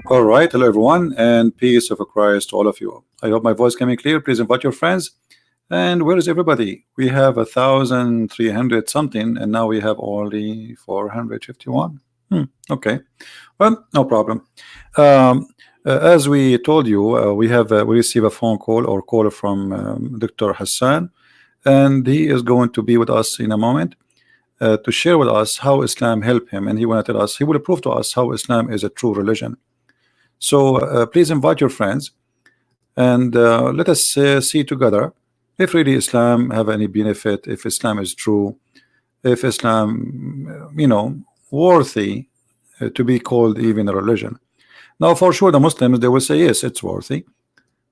All right, hello everyone, and peace of Christ to all of you. I hope my voice coming clear. Please invite your friends. And where is everybody? We have 1,300 something, and now we have only 451. Okay, well, no problem. As we told you, we receive a phone call or call from Dr. Hassan, and he is going to be with us in a moment to share with us how Islam helped him, and he will tell us, he will prove to us how Islam is a true religion. So please invite your friends, and let us see together if really Islam have any benefit, if Islam is true, if Islam, worthy to be called even a religion. Now, for sure, the Muslims, they will say yes, it's worthy,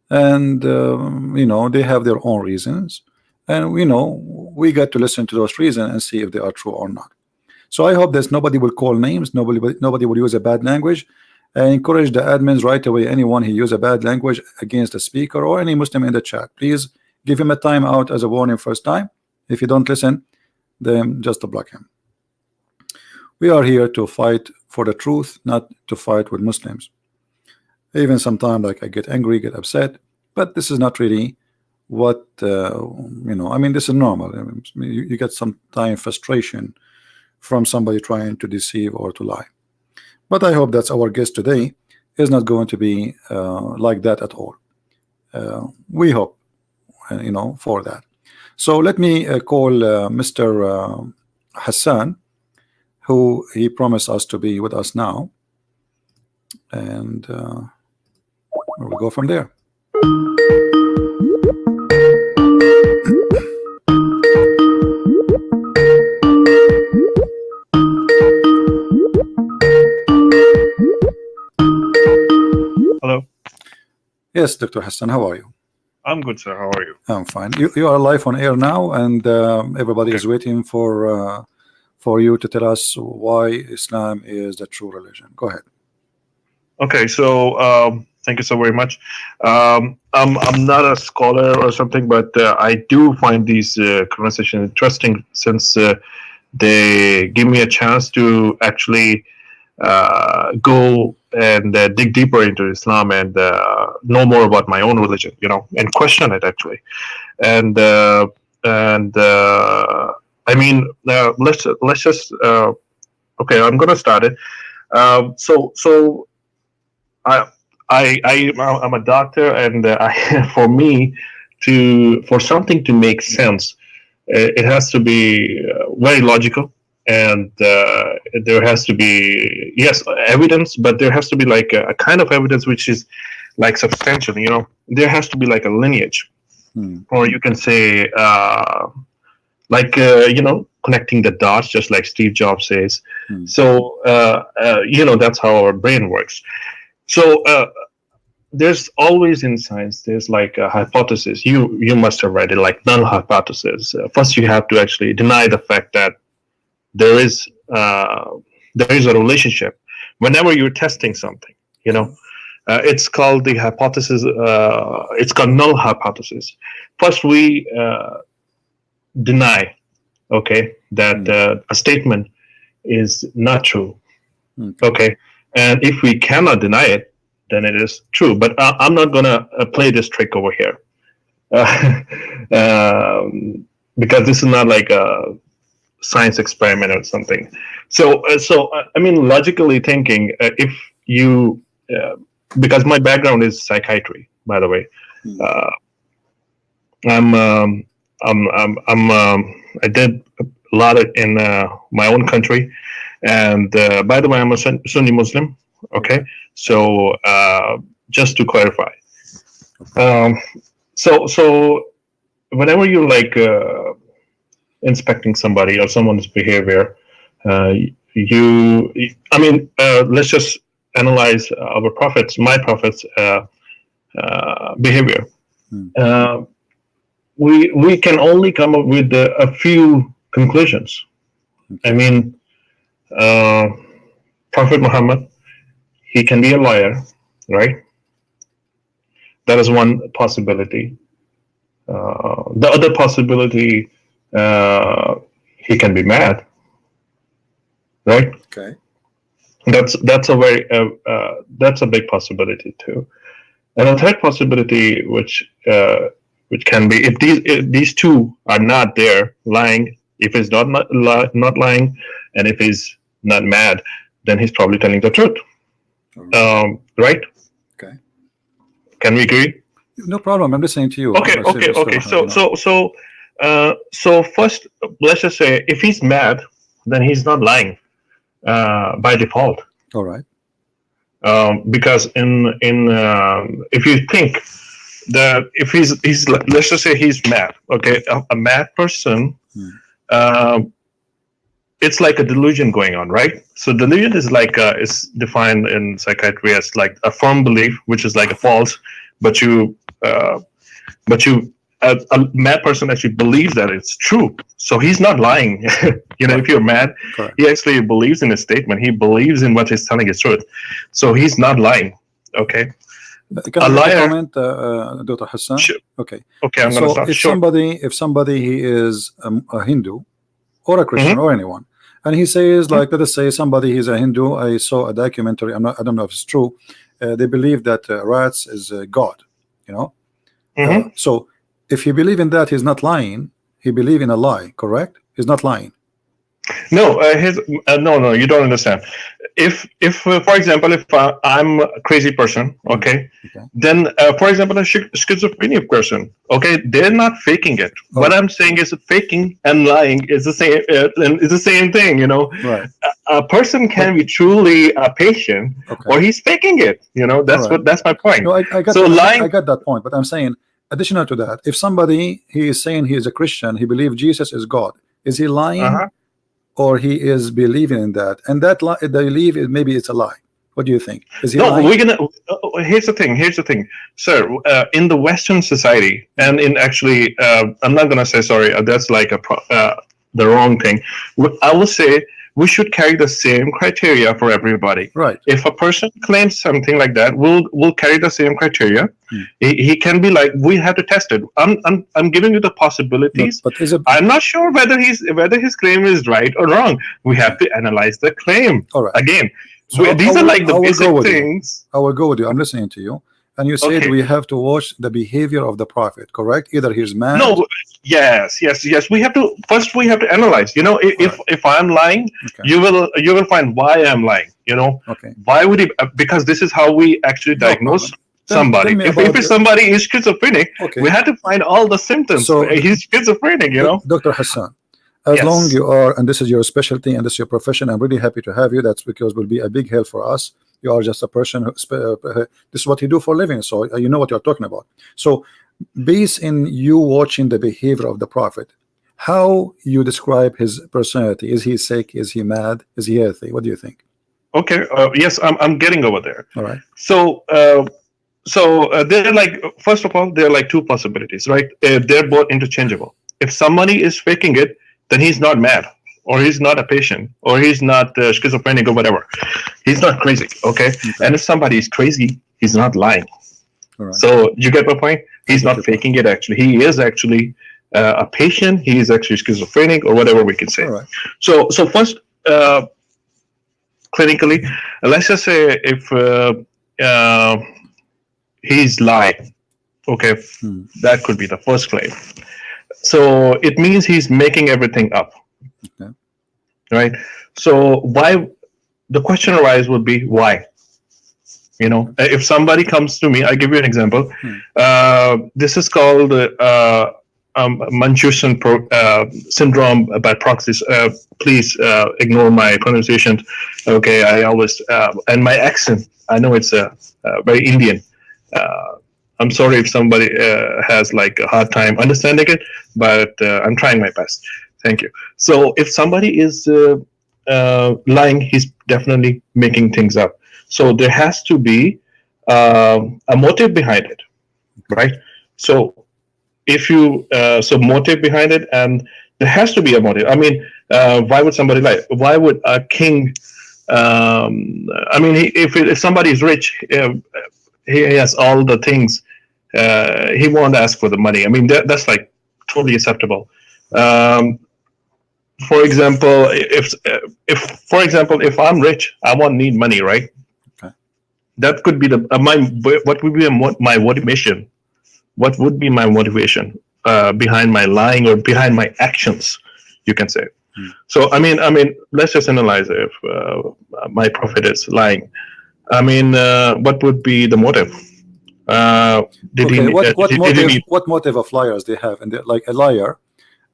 and they have their own reasons, and we got to listen to those reasons and see if they are true or not. So I hope that nobody will call names, nobody will use a bad language. I encourage the admins right away, anyone who use a bad language against the speaker or any Muslim in the chat, please give him a timeout as a warning first time. If you don't listen, then just to block him. We are here to fight for the truth, not to fight with Muslims. Even sometimes, like, I get angry, get upset, but this is not really what I mean, this is normal. I mean, you get some time frustration from somebody trying to deceive or to lie. But I hope that our guest today is not going to be like that at all. We hope, for that. So let me call Mr. Hassan, who he promised us to be with us now, and we'll go from there. Hello. Yes, Dr. Hassan, how are you? I'm good, sir. How are you? I'm fine. You are live on air now, and everybody is waiting for you to tell us why Islam is the true religion. Go ahead. Okay, so thank you so very much. I'm not a scholar or something, but I do find these conversations interesting since they give me a chance to actually go and dig deeper into Islam and know more about my own religion, and question it actually. And I mean, let's just okay. I'm gonna start it. So I'm a doctor, and for something to make sense, it has to be very logical, and there has to be, yes, evidence, but there has to be like a kind of evidence which is like substantial. There has to be like a lineage, or you can say connecting the dots, just like Steve Jobs says. So that's how our brain works. So there's always in science, there's like a hypothesis. You must have read it, like null hypothesis. First, you have to actually deny the fact that there is a relationship. Whenever you're testing something, it's called the hypothesis. It's called null hypothesis. First, we deny, that a statement is not true. Okay, and if we cannot deny it, then it is true. But I'm not gonna play this trick over here, because this is not like a science experiment or something. So I mean, logically thinking, if you, because my background is psychiatry, by the way, I did a lot in my own country, and by the way, I'm a Sunni Muslim. Okay, so just to clarify, so whenever you're like inspecting somebody or someone's behavior, let's just analyze my prophet's behavior. We can only come up with a few conclusions. I mean, Prophet Muhammad, he can be a liar, right? That is one possibility. The other possibility, he can be mad. right? Okay. That's a very that's a big possibility too. And a third possibility, which can be if these two are not there lying, if he's not lying, and if he's not mad, then he's probably telling the truth. All right. Right? Okay. Can we agree? No problem. I'm listening to you. Okay, okay, okay. So first, let's just say if he's mad, then he's not lying by default. All right. Because if you think that if he's let's just say he's mad, okay, a mad person, uh, it's like a delusion going on, right? So delusion is like is defined in psychiatry as like a firm belief, which is like a false, but you a mad person actually believes that it's true. So he's not lying. If you're mad, Correct. he actually believes in his statement. He believes in what he's telling is truth. So he's not lying. Okay. Can A I make liar. a comment, Dr. Hassan? Sure. Okay. Okay, I'm gonna So start. if Sure. somebody he is a Hindu or a Christian Mhm. or anyone, and he says, like, let us say somebody is a Hindu. I saw a documentary. I don't know if it's true. They believe that rats is God. You know. Mhm. So if he believe in that, he's not lying. He believe in a lie. Correct? He's not lying. No, no, you don't understand. If for example, if I'm a crazy person, okay, Okay. then for example, a schizophrenic person, okay, they're not faking it. Oh. What I'm saying is faking and lying is the same, is the same thing. Right. A person can be truly a patient, Okay. or he's faking it. That's Alright. that's my point. No, I got So lying. I got that point, but I'm saying additional to that, if somebody he is saying he is a Christian, he believes Jesus is God, is he lying? Uh-huh. Or he is believing in that, and that lie, the belief is maybe it's a lie. What do you think? Is he No, lying? we're gonna. Here's the thing, sir. In the Western society, and in actually, I'm not gonna say sorry. That's like the wrong thing. I will say we should carry the same criteria for everybody. Right. If a person claims something like that, we'll carry the same criteria. He can be like, we have to test it. I'm giving you the possibilities. But is it? I'm not sure whether his claim is right or wrong. We have to analyze the claim. All right. Again. So These are like the basic things. I will go with you. I'm listening to you. And you said we have to watch the behavior of the prophet, correct? Either he's mad. No, yes. We have to analyze. If I'm lying, Okay. you will find why I'm lying. Okay. Why would he? Because this is how we actually diagnose somebody. If somebody is schizophrenic, we have to find all the symptoms. So he's schizophrenic. Dr. Hassan, as long you are, and this is your specialty and this is your profession, I'm really happy to have you. That's because will be a big help for us. You are just a person who this is what you do for a living, so you know what you're talking about. So based in you watching the behavior of the prophet, how you describe his personality? Is he sick? Is he mad? Is he healthy? What do you think? Okay. Yes, I'm getting over there. All right. So they're like, first of all, there are like two possibilities, right? They're both interchangeable. If somebody is faking it, then he's not mad, or he's not a patient, or he's not schizophrenic, or whatever. He's not crazy, okay? And if somebody is crazy, he's not lying. All right. So you get my point? He's not faking it, actually. He is actually a patient. He is actually schizophrenic, or whatever we can say. All right. So first, clinically, let's just say if he's lying, okay, that could be the first claim. So it means he's making everything up. Okay. Right? So why? The question arises would be why? If somebody comes to me, I give you an example. This is called Munchausen syndrome by proxy. Please ignore my pronunciation. Okay, I always and my accent. I know it's very Indian. I'm sorry if somebody has like a hard time understanding it, but I'm trying my best. Thank you. So if somebody is lying, he's definitely making things up. So there has to be a motive behind it, right? So if you motive behind it, and there has to be a motive. I mean, why would somebody lie? Why would a king? I mean, if somebody is rich, he has all the things. He won't ask for the money. I mean, that's like totally acceptable. for example, if for example, if I'm rich, I won't need money, right? Okay. That could be the my what would be my motivation? What would be my motivation behind my lying or behind my actions? You can say. Hmm. So I mean, let's just analyze if my prophet is lying. I mean, what would be the motive? Uh, did Okay, he? Did he need? what motive of liars they have? And like a liar,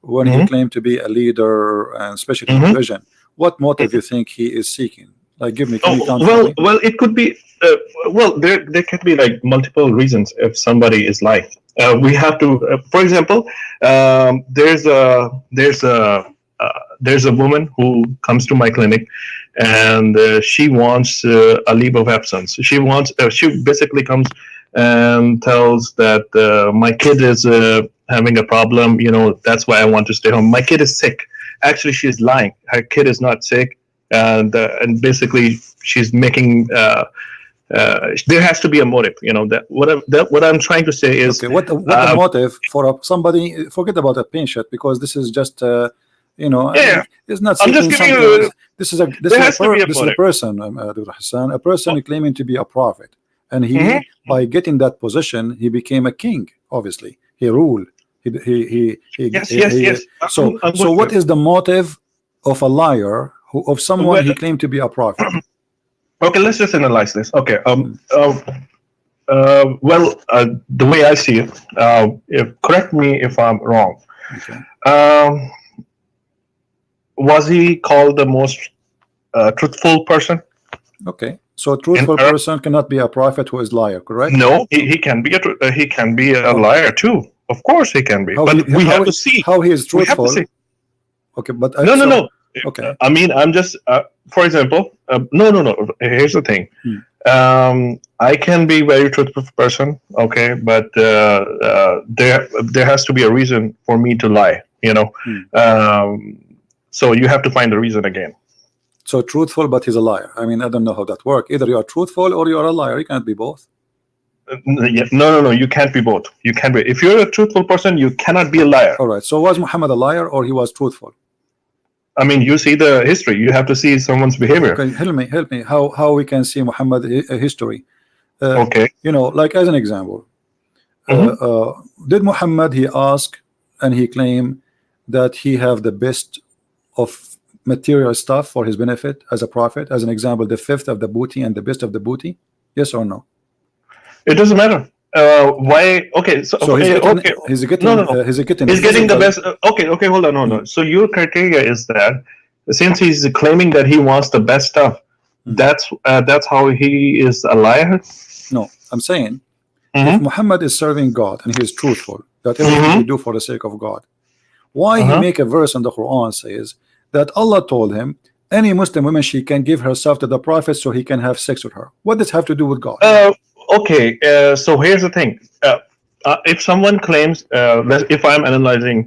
when he Mhm, claimed to be a leader and especially in mhm. religion, what motive you think he is seeking? Like, can you Oh count for well, me? well, it could be. Well, there can be like multiple reasons if somebody is lying. We have to, for example, there's a woman who comes to my clinic, and she wants a leave of absence. She basically comes and tells that my kid is having a problem. That's why I want to stay home. My kid is sick. Actually, she's lying. Her kid is not sick, and basically she's making. There has to be a motive. What I'm trying to say is. Okay, what the Uh, motive for somebody? Forget about a patient because this is just yeah, it's not I'm just seeking giving something. you. This There is has to be a this is a motive. person, Dr. Hassan, a person claiming to be a prophet, and Mhm. he by getting that position he became a king. Obviously, he ruled. Yes, yes, He yes. I'm so with what you. is the motive of a liar of someone Well, he claimed to be a prophet? okay, let's just analyze this. Okay. Hmm. Well, the way I see it, correct me if I'm wrong. Okay. Um, was he called the most truthful person Okay. So a in truthful Earth? person cannot be a prophet who is liar, correct? No, he can be he can be a Okay. liar too. Of course, he can be. How he But we have to see. how he is We have to truthful? see. Okay, but No, no, so no. okay. I mean, I'm just, for example, no, no, no. Here's the thing. Hmm. I can be very truthful person, okay, but there has to be a reason for me to lie, Hmm. So you have to find the reason again. So truthful, but he's a liar. I mean, I don't know how that works. Either you are truthful or you are a liar. You can't be both. Yeah, no, no, no. You can't be both. You can't be. If you're a truthful person, you cannot be a liar. All right. So was Muhammad a liar or he was truthful? I mean, you see the history. You have to see someone's behavior. Okay, help me. How we can see Muhammad history? Okay. Like as an example, Hmm. did Muhammad he ask and he claim that he have the best of material stuff for his benefit as a prophet? As an example, the fifth of the booty and the best of the booty. Yes or no? It doesn't matter. Why? Okay. So So okay. No, no, no. he's getting the He's getting the physical. best. Okay, okay, hold on, hold Hmm. on. So your criteria is that since he's claiming that he wants the best stuff, Hmm. that's how he is a liar. No, I'm saying if Mm-hmm. Muhammad is serving God and he is truthful, that everything he Mm-hmm. do for the sake of God, why he Uh-huh. make a verse in the Quran says that Allah told him any Muslim woman she can give herself to the Prophet so he can have sex with her. What does have to do with God? Okay. So here's the thing. If someone claims, if I'm analyzing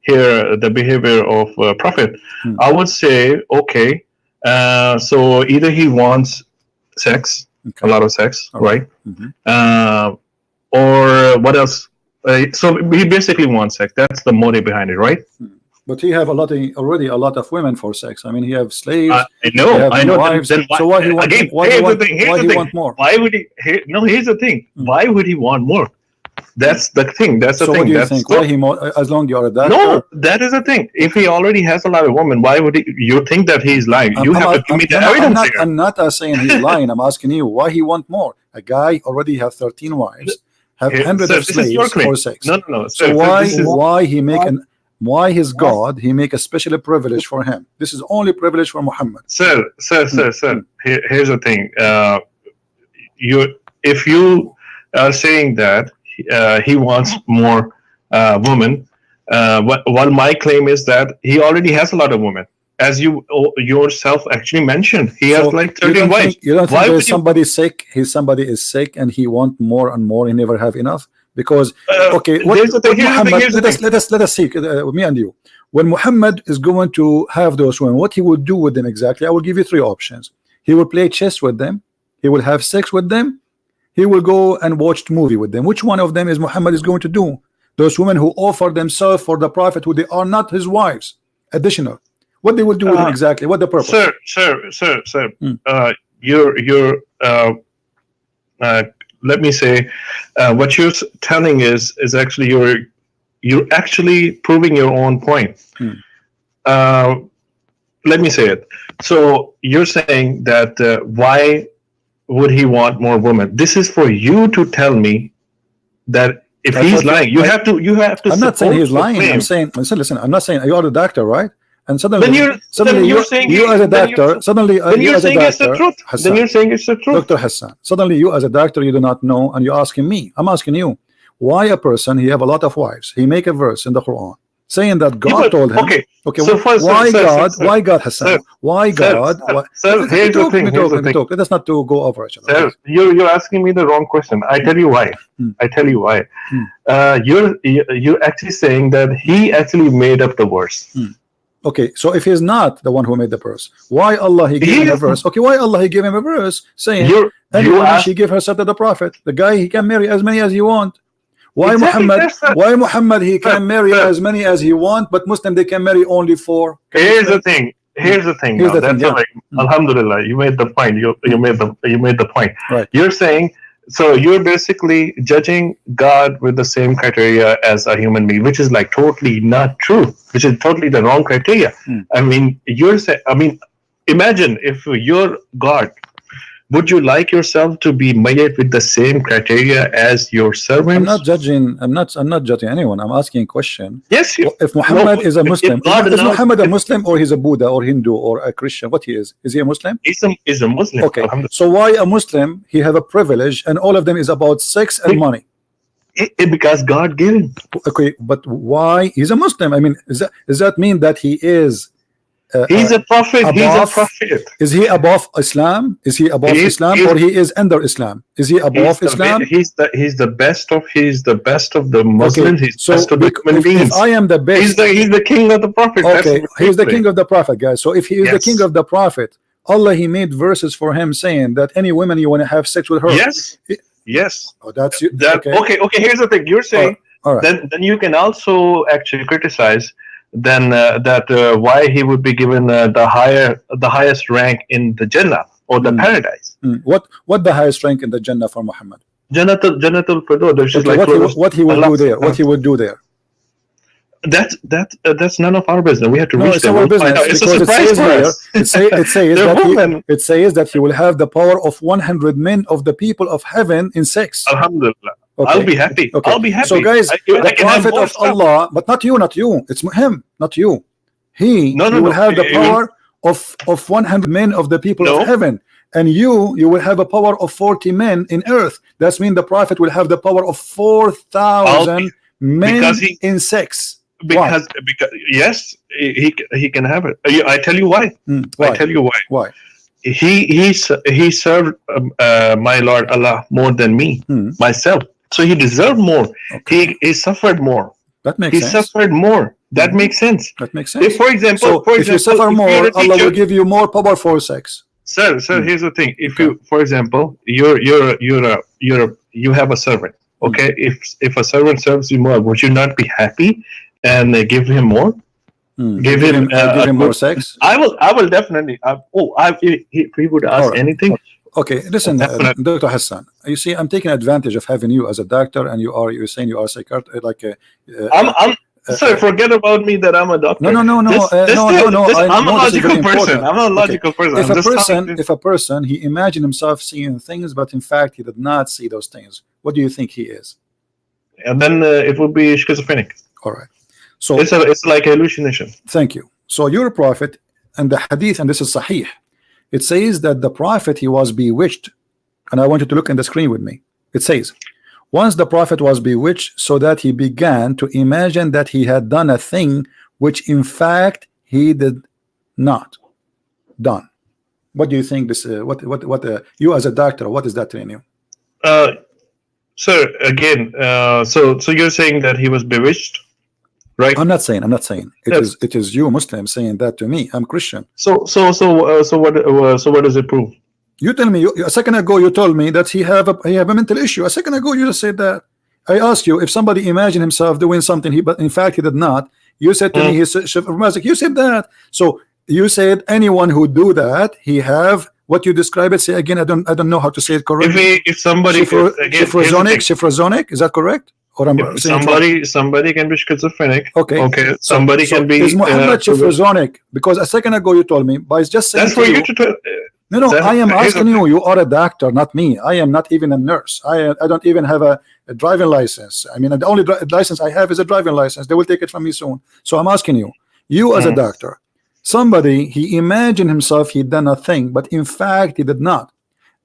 here the behavior of Prophet, Hmm. I would say, okay. So either he wants sex, a Okay. lot of sex, All right. right? Mhm. Or what else? So he basically wants sex. That's the motive behind it, right? But he have already a lot of women for sex. I mean, he have slaves, I he know, have I many know. wives. Then why? So why he want Again, why he here's the want thing. Here's why the he thing. want more? Why would he? No, here's the thing. Mm. Why would he want more? That's the thing. That's the So thing. what do you That's think? so, Why he more? As long you are a no. doctor, That is the thing. If he already has a lot of women, why would he? You think that he's lying? You have to give me the no, evidence here. I'm not saying he's lying. I'm asking you why he want more. A guy already have 13 wives, have hundreds Sir, of this is your slaves claim. for sex. No, no, no. So Sir, this is why he make an why his God he make a special privilege for him? This is only privilege for Muhammad. sir, sir, Hmm. sir, sir. Here's the thing. If you are saying that he wants more women, while my claim is that he already has a lot of women, as you yourself actually mentioned, he has So like 13 wives. you don't think Why there would is you? somebody sick? Somebody is sick and he want more and more. He never have enough because okay. There's the thing. What Here's the thing. Muhammad? Here's the thing. Let us see me and you. When Muhammad is going to have those women, what he would do with them exactly? I will give you three options. He will play chess with them. He will have sex with them. He will go and watch movie with them. Which one of them is Muhammad is going to do? Those women who offer themselves for the Prophet, who they are not his wives, additional. What they will do with him exactly? What the purpose? Sir. Hmm. You're let me say, what you're telling is actually you're actually proving your own point. Hmm. Let me say it. So you're saying that why would he want more women? This is for you to tell me that if I he's thought lying, you have to I'm not saying support he's your lying. claim. I'm saying, listen. I'm not saying you are the doctor, right? And suddenly, Then you're saying you as a doctor, suddenly then you you're as a saying it's the doctor, truth. Then Hassan, you're saying it's the truth. Dr. Hassan, suddenly you as a doctor, you do not know, and you're asking me. I'm asking you, why a person, he have a lot of wives, he make a verse in the Quran saying that God told him, okay, so first, why God, Hassan, why God, here's the thing. Let us not to go over each other. Sir, you're asking me the wrong question. I tell you why. I tell you why. You're actually saying that he actually made up the verse. Okay, so if he's not the one who made the verse, why Allah he gave him a verse? Okay, why Allah he gave him a verse saying anyone she give herself to the prophet? The guy he can marry as many as he want. Why Muhammad he can marry as many as he want, but Muslim they can marry only 4? Here's the thing. Alhamdulillah, you made the point. You made the point. Right. You're saying, so you're basically judging God with the same criteria as a human being, which is like totally not true, which is totally the wrong criteria. I mean, imagine if you're God, would you like yourself to be made with the same criteria as your servants? I'm not judging. I'm not judging anyone. I'm asking a question. Yes. If Muhammad is a Muslim, is Muhammad a Muslim or he's a Buddha or Hindu or a Christian? What he is? Is he a Muslim? He's a Muslim. Okay. So why a Muslim? He have a privilege, and all of them is about sex and money. Because God gave him. Okay, but why he's a Muslim? I mean, does that mean that he is? He's a prophet. He's a prophet. Is he above Islam? Is he above Islam, or he is under Islam? Is he above Islam? He's the best of the Muslims. Okay. He's the best of the human beings. If I am the best, he's the king of the prophet. Okay, he's the king of the prophet, guys. So if he is the king of the prophet, Allah he made verses for him saying that any woman you want to have sex with her. Yes. Oh, that's okay. Here's the thing. You're saying then you can also actually criticize why he would be given the highest rank in the Jannah or the paradise. What the highest rank in the Jannah for Muhammad? Jannatul Firdaus. What he will do there? What he would do there? That's none of our business. We have to reach them. It's our business. It's a surprise for us. It says that he will have the power of 100 men of the people of heaven in sex. Alhamdulillah. Okay. I'll be happy. Okay. I'll be happy. So guys, the prophet of Allah, but not you. It's him, not you. He will have the power of 100 men of the people of heaven, and you will have a power of 40 men in earth. That's mean the prophet will have the power of 4,000 men in sex. Because yes, he can have it. I tell you why. I tell you why. Why? He served my Lord Allah more than me myself. So he deserved more. Okay. He suffered more. That makes sense. He suffered more. That makes sense. That makes sense. If, for example, if you suffer more, Allah will give you more power for sex. Sir, here's the thing. If you, for example, you have a servant. Okay, if a servant serves you more, would you not be happy and give him more? Give him more sex. I will definitely. If he would ask anything. Okay, listen, Dr. Hassan. You see, I'm taking advantage of having you as a doctor, and you're saying you are a psychiatrist, like Sir, forget about me that I'm a doctor. No. I'm a logical person. I'm a logical person. If a person he imagined himself seeing things, but in fact he did not see those things, what do you think he is? And then it would be schizophrenic. All right. So it's like hallucination. Thank you. So your prophet and the hadith, and this is sahih, it says that the prophet he was bewitched, and I want you to look in the screen with me. It says, once the prophet was bewitched, so that he began to imagine that he had done a thing which in fact he did not done. What do you think this what you as a doctor, what is that telling you? Sir, again, so you're saying that he was bewitched, right? I'm not saying it is you Muslim saying that to me. I'm Christian. So what does it prove? You tell me. A second ago you told me that he have a mental issue. A second ago you just said that. I asked you if somebody imagined himself doing something but in fact he did not. You said to me he's schizophrenic. You said that. So You said anyone who do that, he have what you describe it. Say again. I don't know how to say it correctly. If somebody Schizophrenic. Is that correct? Or I'm if saying it wrong? somebody can be schizophrenic. Okay. Okay. Somebody can be. Is Muhammad schizophrenic? Because a second ago you told me, but it's just saying. That's for you to tell. No, I am asking you. You are a doctor, not me. I am not even a nurse. I don't even have a driving license. I mean, the only license I have is a driving license. They will take it from me soon. So I'm asking you, as a doctor, somebody, he imagined himself he done a thing, but in fact he did not.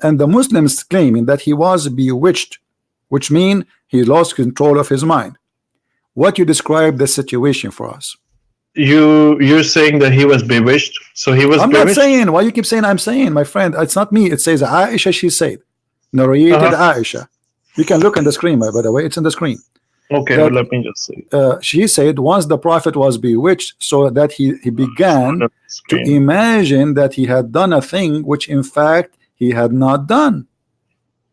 And the Muslims claiming that he was bewitched, which means he lost control of his mind. What you describe the situation for us? You're saying that he was bewitched, so he was. I'm bewitched? not saying. Why you keep saying I'm saying, my friend? It's not me. It says Aisha. She said, narrated Aisha. You can look on the screen, by the way. It's on the screen. Okay, that, let me just see. She said once the prophet was bewitched, so that he began to imagine that he had done a thing which in fact he had not done.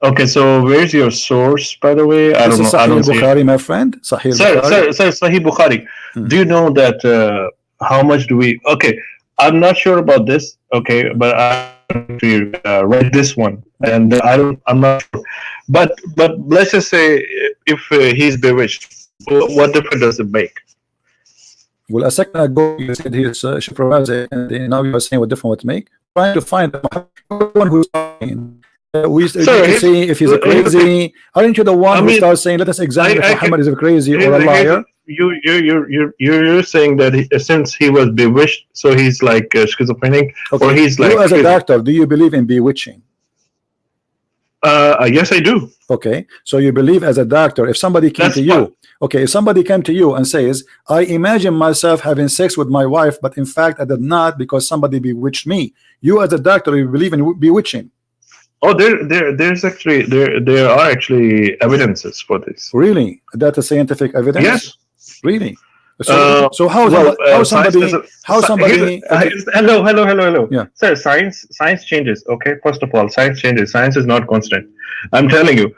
Okay, so where's your source, by the way? I don't know. Sahih Bukhari, my friend. Sahih Bukhari. Sahih Bukhari. Do you know that? How much do we? Okay, I'm not sure about this. Okay, but I read this one, and I'm not sure. But let's just say if he's bewitched, what difference does it make? Well, a second ago you said he's shifrawazi, and now you are saying what difference would make. Trying to find one who's talking. We see if he's a crazy. Aren't you the one who starts saying, "Let us examine if Muhammad is a crazy or a liar"? You're saying that since he was bewitched, so he's like schizophrenic, or he's like. You as a doctor, do you believe in bewitching? Yes, I do. Okay, so you believe as a doctor, if somebody came to you, if somebody came to you and says, "I imagine myself having sex with my wife, but in fact I did not because somebody bewitched me," you as a doctor, you believe in bewitching? Oh, there's actually there are actually evidences for this. Really, that's a scientific evidence. Yes, really. So how somebody? Hello. Yeah, sir. Science changes. Okay, first of all, science changes. Science is not constant. I'm telling you.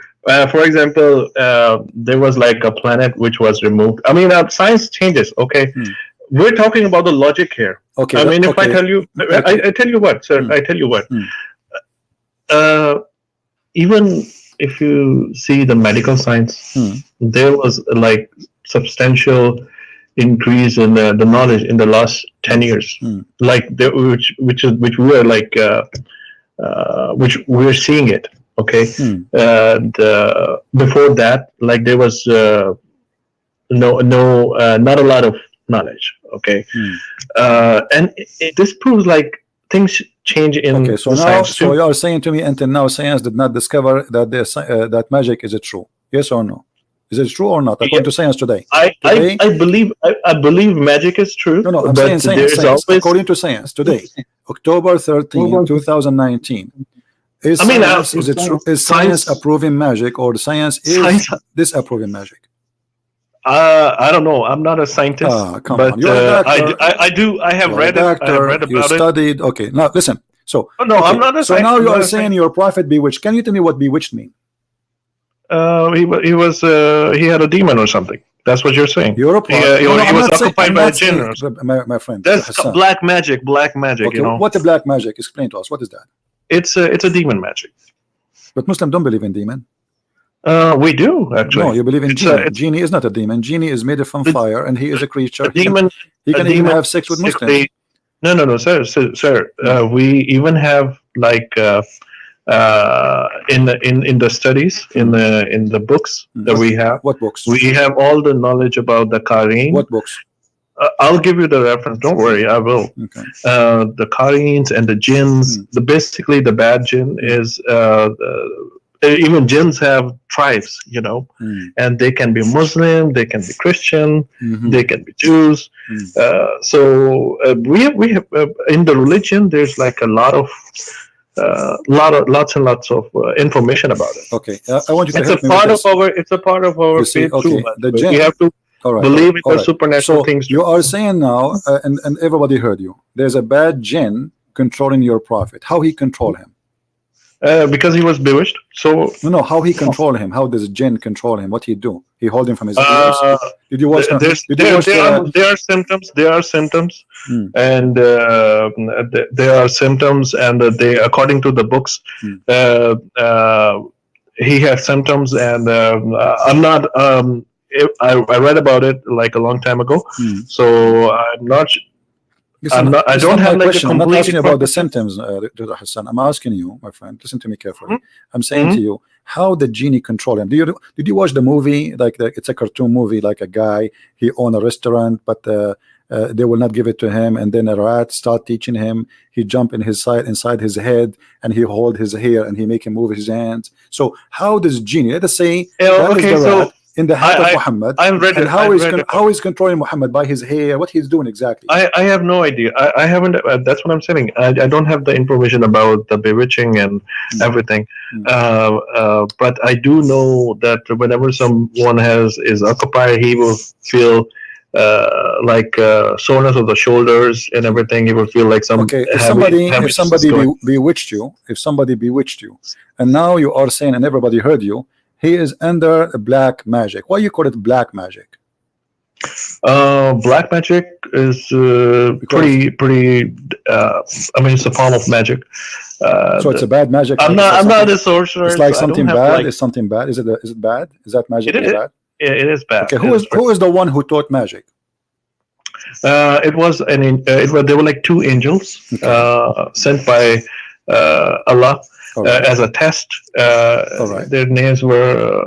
For example, there was like a planet which was removed. I mean, science changes. Okay. We're talking about the logic here. Okay. I mean, if I tell you, I tell you what, sir. I tell you what. Even if you see the medical science, there was like substantial increase in the knowledge in the last 10 years, like which we are like which we're seeing it. Okay, before that, like there was not a lot of knowledge. Okay, and this proves like things change in science. So you are saying to me until now science did not discover that that magic is it true? Yes or no? Is it true or not? According to science today. I believe magic is true. No, I'm saying science. According to science today, October 13, 2019. Is it true? Is science approving magic or science is disapproving magic? I don't know. I'm not a scientist. Come but on. You're a doctor. I have read it. I have read about you studied. It. Okay. Now listen. So I'm not a scientist. So now you are saying your prophet bewitched. Can you tell me what bewitched means? He had a demon or something. That's what you're saying. You're a prophet. He was occupied by a jinn. My friend. That's black magic. Black magic. Okay, what is black magic? Explain to us. What is that? It's a demon magic. But Muslims don't believe in demon. We do actually. No, you believe in genie. Genie is not a demon. Genie is made from fire, and he is a creature. Demon. He can even have sex with Muslims. No, sir. We even have like in the studies in the books that we have. What books? We have all the knowledge about the Qareen. What books? I'll give you the reference. Don't worry, I will. Okay. The Qareens and the jinns. Basically the bad jinn is even jinns have tribes, and they can be Muslim, they can be Christian, they can be Jews. So we have in the religion. There's like a lot of lots and lots of information about it. Okay, I want you to it's help a me part with of our. It's a part of our faith too. The jinn. We have to believe in the supernatural so things. You are saying now, and everybody heard you. There's a bad jinn controlling your prophet. How he control him? Because he was bewitched. So No, how he control him? How does jinn control him? What he do? He hold him from his ears? uh, Did you watch the? there's Did you watch the? there are symptoms. There are symptoms, Hmm, and there are symptoms, and they, according to the books, hmm, uh, uh, he had symptoms, and I'm not. I read about it like a long time ago, hmm. so I'm not. Listen, I it's don't not my have like a question. I'm not complete asking you about the information. symptoms, Dr. Hassan. I'm asking you, my friend. Listen to me carefully. Mhm, I'm saying to mhm. you, how the genie control him? Did you watch the movie? Like it's a cartoon movie, like a guy he own a restaurant, but they will not give it to him, and then a rat start teaching him. He jump in his side inside his head, and he hold his hair, and he make him move his hands. So how does genie? Let us say that is Okay, the so rat in the hat of I Muhammad, I've read and it. I've read how about. is controlling Muhammad by his hair? What he's doing exactly? I have no idea. I haven't. That's what I'm saying. I don't have the information about the bewitching and Hmm, everything. hmm. But I do know that whenever someone has is occupied, he will feel like soreness of the shoulders and everything. He will feel like some Okay, if heaviness is somebody going. bewitched you, and now you are saying, and everybody heard you, he is under a black magic. Why you call it black magic? Black magic is Because pretty. I mean, it's a form of magic. so it's a bad magic. Like it's like I'm not something. a It's sorcerer, like so I don't something have bad. like Is something bad? Is it bad? Is that magic it. is bad? It is bad. Okay, It is who is the one who taught magic? It was there were like two angels Okay, sent by Allah all right, as a test. all right. Their names were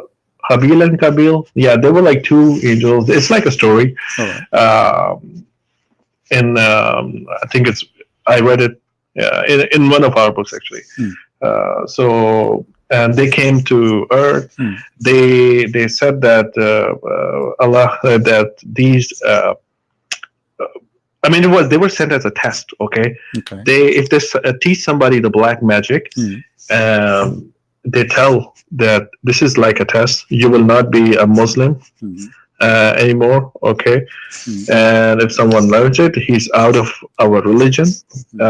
Habil and Kabil. Yeah, they were like two angels. It's like a story. All right. In I think it's I read it in one of our books actually. Hmm, So and they came to Earth. hmm, They said that Allah that these I mean, they were sent as a test. Okay, okay. if they teach somebody the black magic, Hmm, they tell that this is like a test. You will not be a Muslim hmm, anymore. Okay, hmm, and if someone learns it, he's out of our religion. hmm.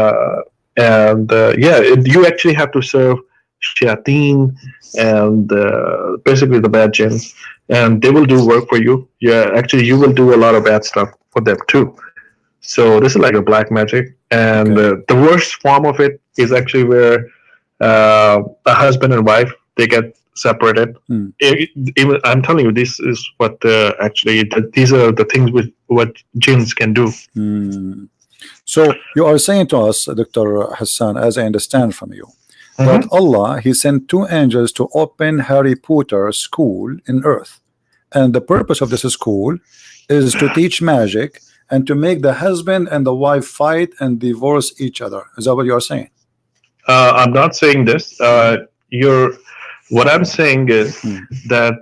Yeah, you actually have to serve shayateen and basically the bad jinns, and they will do work for you. Yeah, actually, you will do a lot of bad stuff for them too. So this is like a black magic, and Okay. the worst form of it is actually where a husband and wife they get separated. Hmm. Even I'm telling you, this is what actually these are the things with what jinns can do. Hmm. So you are saying to us, Dr. Hassan, as I understand from you, that Mhm. Allah He sent two angels to open Harry Potter school in Earth, and the purpose of this school is to teach magic and to make the husband and the wife fight and divorce each other. Is that what you are saying? I'm not saying this. You're. What I'm saying is Hmm. that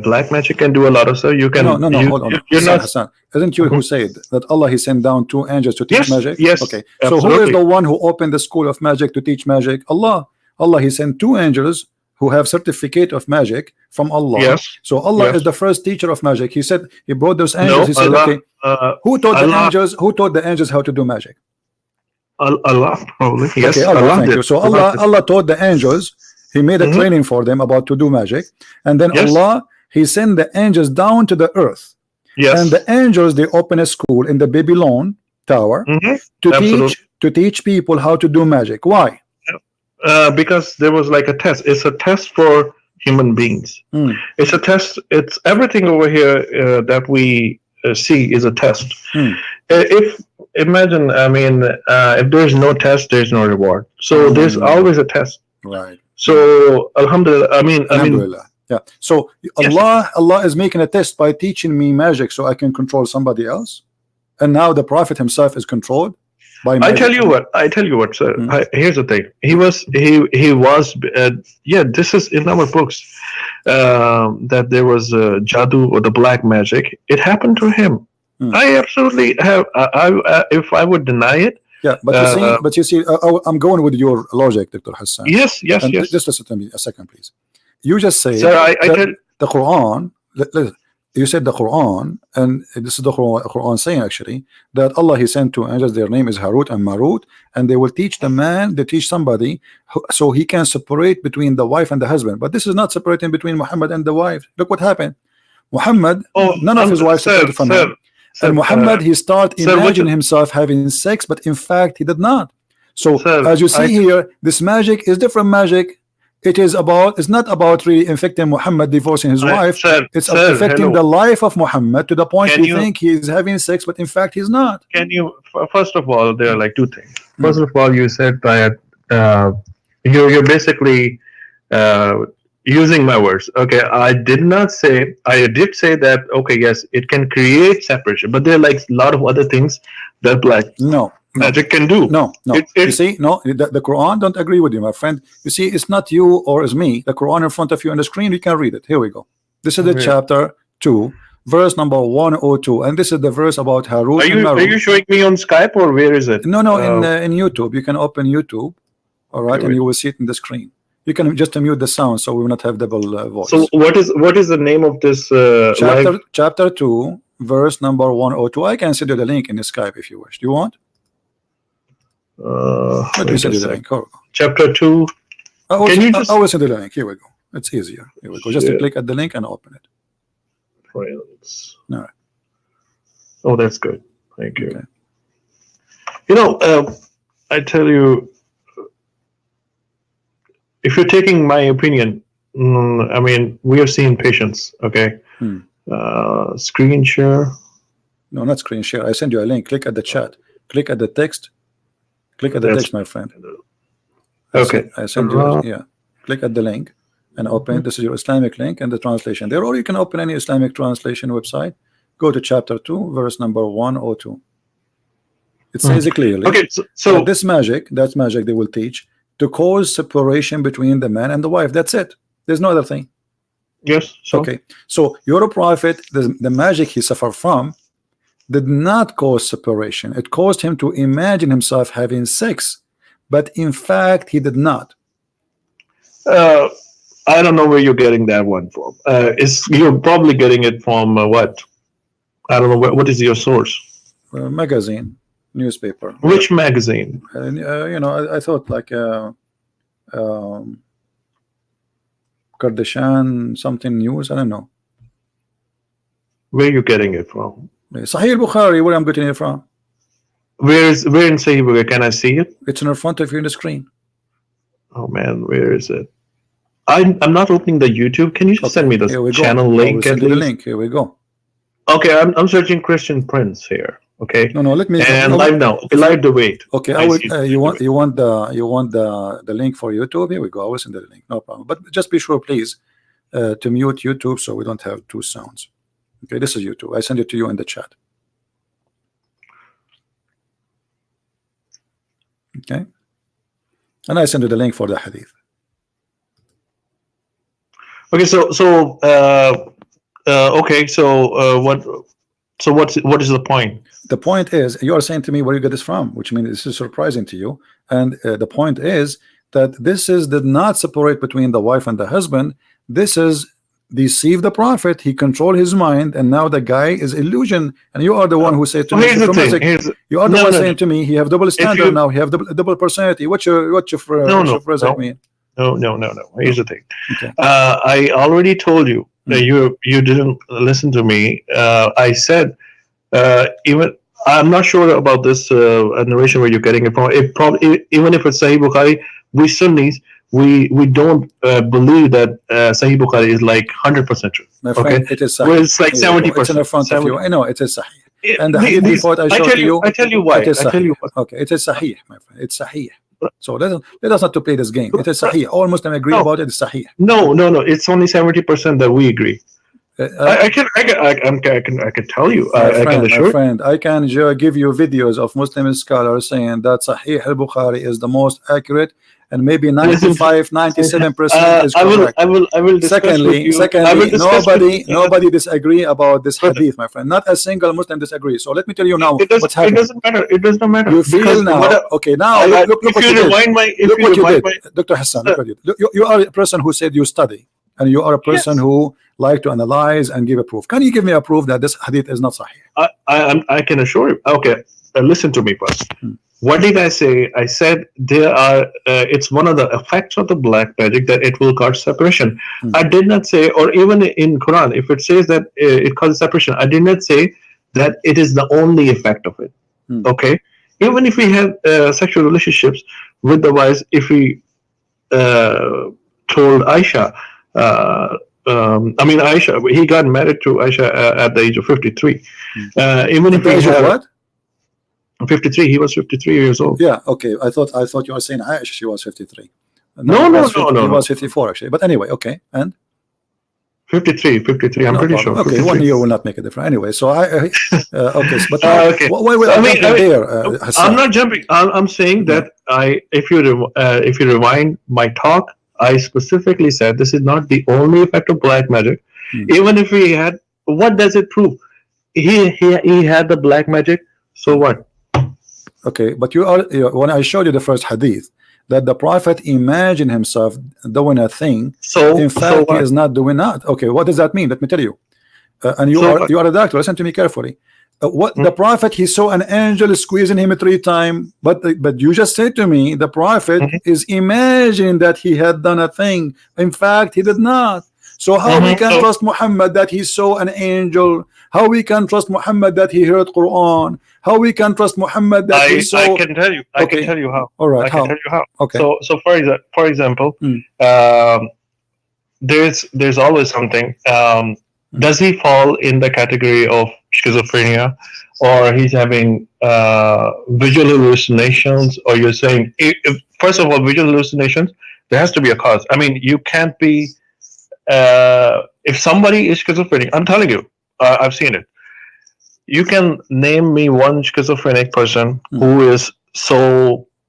black magic can do a lot of stuff. You can. No. Hold on, You're Hassan. not. Hassan, isn't you who Mhm. said that Allah He sent down two angels to teach Yes. magic? Yes. Okay. So who is Absolutely. the one who opened the school of magic to teach magic? Allah. Allah He sent two angels who have certificate of magic from Allah. Yes. So Allah Yes. is the first teacher of magic. He said He brought those angels. No. He said, Allah. okay, who taught the Allah. angels? Who taught the angels how to do magic? Allah. Probably. Yes. Okay, Allah. Allah Thank did. you. So Allah did. Allah taught the angels. He made a Mhm. training for them about to do magic, and then Yes. Allah He sent the angels down to the earth, Yes. and the angels they open a school in the Babylon tower Mhm. to Absolutely. teach people how to do magic. Why? Because there was like a test. It's a test for human beings. Hmm. It's a test. It's everything over here that we see is a test. Hmm. If imagine, I mean, if there's no test, there's no reward. So there's always a test. Right. So Alhamdulillah. I mean, Alhamdulillah. Yeah. So Yes. Allah is making a test by teaching me magic so I can control somebody else, and now the Prophet himself is controlled by I magic. tell you what, sir. Hmm. Here's the thing. He was. Yeah, this is in our books that there was jadoo or the black magic. It happened to him. Hmm. I absolutely have. If I would deny it, Yeah, but you see, I'm going with your logic, Dr. Hassan. yes, yes, And yes. just listen to me a second, please. You just say Sir, I that tell. the Quran, you said the Quran, and this is the Quran saying actually that Allah He sent two angels. Their name is Harut and Marut, and they will teach the man. They teach somebody so he can separate between the wife and the husband. But this is not separating between Muhammad and the wife. Look what happened. Muhammad, none of his wives separated from him. And Muhammad, he started imagining himself having sex, but in fact he did not. So as you see here, this magic is different magic. It is about, it's not about really infecting Muhammad divorcing his wife. It's affecting the life of Muhammad to the point he think he is having sex, but in fact he's not. Can you, first of all, there are like two things. First of all, you said that you're basically using my words. Okay, I did not say, I did say that, okay, yes, it can create separation, but there are like a lot of other things that like magic can do. You see, the Quran don't agree with you, my friend. You see, it's not you or it's me. The Quran in front of you on the screen, you can read it. Here we go. This is the chapter 2, verse number 102, and this is the verse about Harut and Marut. Are you showing me on Skype or where is it? No, in YouTube. You can open YouTube, all right, and you will see it in the screen. You can just mute the sound so we will not have double voice. So what is the name of this chapter 2, verse number 102? I can send you the link in the Skype if you wish. Do you want? Let me send you the link. Chapter 2. I will send you the link. Here we go. It's easier. Here we go. Just to click at the link and open it. Friends. All right. Oh, that's good. Thank you. Okay. You know, I tell you, if you're taking my opinion, I mean, we have seen patients. Okay. Screen share. No, not screen share. I send you a link. Click at the chat. Click at the text. Click at the text, my friend. Okay. I send you. Click at the link and open. This is your Islamic link and the translation there, or you can open any Islamic translation website. Go to chapter 2, verse number 102. It says it clearly. Okay. So this magic, that's magic they will teach to cause separation between the man and the wife. That's it. There's no other thing. Yes. Okay. So your prophet, the magic he suffered from did not cause separation. It caused him to imagine himself having sex, but in fact he did not. I don't know where you're getting that one from. You're probably getting it from what? I don't know. What is your source? Magazine. Newspaper. Which magazine? You know, I thought like Kardashian something news. I don't know. Where are you getting it from? Sahih Bukhari. Where I'm getting it from? Where in Sahih Bukhari? Can I see it? It's in front of you on the screen. Oh man, where is it? I'm not opening the YouTube. Can you just send me the channel link? Send you the link. Here we go. Okay, I'm searching Christian Prince here. Okay. No, let me. And live now. Okay, live the wait. Okay, I would. You want the link for YouTube? Here we go. I will send the link. No problem. But just be sure, please, to mute YouTube so we don't have two sounds. Okay, this is YouTube. I send it to you in the chat. Okay, and I send you the link for the hadith. Okay, okay, so what is the point? The point is, you are saying to me where you get this from, which means this is surprising to you. And the point is that this did not separate between the wife and the husband. This is deceive the prophet. He controlled his mind, and now the guy is illusion. And you are the one who said to me, you are the one saying to me, he have double standard now. He have double personality. What's your phrase mean? No. Here's the thing. Okay. I already told you that you didn't listen to me. I said even I'm not sure about this narration where you're getting it from. It probably even if it's Sahih Bukhari, we Sunnis we don't believe that Sahih Bukhari is like 100% true. My friend, it is Sahih. Well, it's like 70%. It's in the front of you. I know it is Sahih. And the hadith report I showed to you. I tell you why. Okay, it is Sahih, my friend. It's Sahih. So let us not to play this game. It is Sahih. All Muslims agree about it. It's Sahih. No. It's only 70% that we agree. I can tell you. I can assure. My friend, I can give you videos of Muslim scholars saying that Sahih al-Bukhari is the most accurate, and maybe 95, 97% is correct. I will discuss Secondly, nobody disagree about this hadith, my friend. Not a single Muslim disagree. So let me tell you now what's happening. It doesn't matter. It doesn't matter. You feel now. Okay, now look what you did. Dr. Hassan, look what you did. You are a person who said you study. and you are a person Yes. who like to analyze and give a proof. Can you give me a proof that this hadith is not sahih? I can assure you. Okay, listen to me first. Hmm. What did I say? I said there are. It's one of the effects of the black magic that it will cause separation. Hmm. I did not say, or even in Quran, if it says that it causes separation, I did not say that it is the only effect of it. Hmm. Okay, even if we have sexual relationships with the wives, if we told Aisha. I mean, Aisha. He got married to Aisha at the age of 53. Even At if the we age of have what? 53, he was 53 years old. Yeah, okay. I thought you were saying Aisha, she was 53. No, He was 54 actually. But anyway, okay. And 53. I'm no pretty problem. sure. Okay, 53. 1 year will not make a difference. Anyway, so okay, but Okay. why will So, I I mean, jump in there, Hassan? I'm not jumping. I'm saying that if you rewind my talk, I specifically said this is not the only effect of black magic. Hmm. Even if we had, what does it prove? He had the black magic. So what? Okay, but when I showed you the first hadith that the Prophet imagined himself doing a thing, So in fact he what? is not doing that. Okay, what does that mean? Let me tell you. And So you are a doctor. Listen to me carefully. What the Hmm. Prophet, he saw an angel squeezing him 3 times, but you just said to me the Prophet Mhm. is imagining that he had done a thing. In fact, he did not. So how we can So trust Muhammad that he saw an angel? How we can trust Muhammad that he heard Quran? How we can trust Muhammad that he I saw? can tell you. I can Okay, tell you how. all right. I can How? tell you how. Okay. So for example, Hmm. there's always something. Does he fall in the category of schizophrenia, or he's having visual hallucinations? Or you're saying, first of all, visual hallucinations, there has to be a cause. I mean, you can't be. If somebody is schizophrenic, I'm telling you, I've seen it. You can name me one schizophrenic person who is so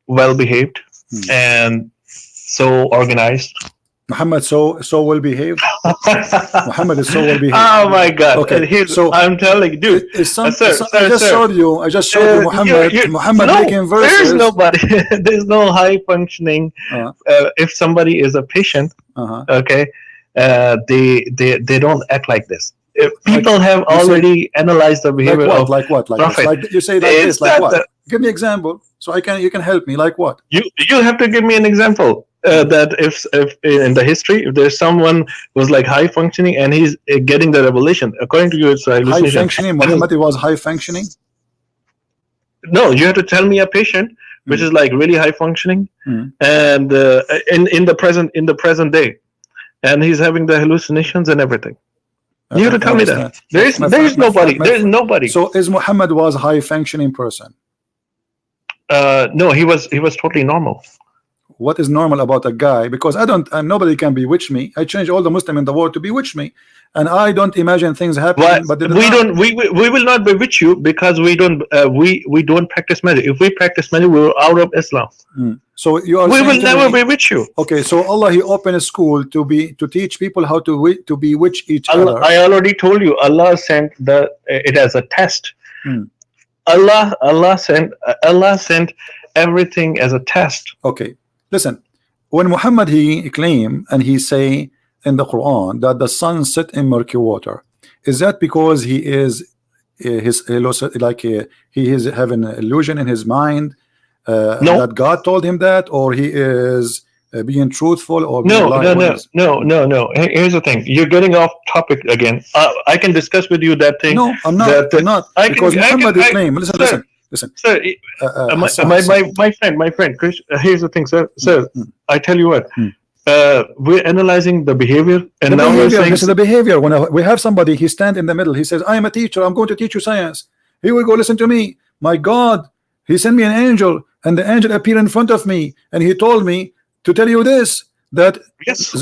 well behaved and so organized. Muhammad so well behaved. Muhammad is so well behaved. Oh my God! Okay, so I'm telling you, dude. I just showed you Muhammad No, making there's verses. nobody. There's no high functioning. If somebody is a patient, okay, they don't act like this. People have already analyzed the behavior of like Prophet. this. Like you say like this, like what? Give me example so you can help me. Like what? You have to give me an example. That if in the history, if there's someone who's like high functioning and he's getting the revelation, according to you, it's a high functioning. Muhammad was high functioning. No, you have to tell me a patient which is like really high functioning, and in the present day, and he's having the hallucinations and everything. You have to tell me that. There's nobody. There's nobody. So is Muhammad was high functioning person? No, he was totally normal. What is normal about a guy? Because nobody can bewitch me. I change all the Muslim in the world to bewitch me, and I don't imagine things happening. But we will not bewitch you because we don't practice magic. If we practice magic, we were out of Islam. So you are. We will never bewitch you. Okay, so Allah he opened a school to teach people how to bewitch each other. I already told you. Allah sent it as a test. Allah sent everything as a test. Okay. Listen, when Muhammad he claim and he say in the Quran that the sun set in murky water, is that because he is he is having an illusion in his mind that God told him that, or he is being truthful, or being no. Here's the thing: you're getting off topic again. I can discuss with you that thing. No, I'm not. Because Muhammad claim. Listen, sir. My friend, Chris. Here's the thing, sir. I tell you what. We're analyzing the behavior, and now we're saying this is the behavior. When we have somebody, he stand in the middle. He says, "I am a teacher. I'm going to teach you science. Here we go. Listen to me. My God, He sent me an angel, and the angel appeared in front of me, and he told me to tell you this." That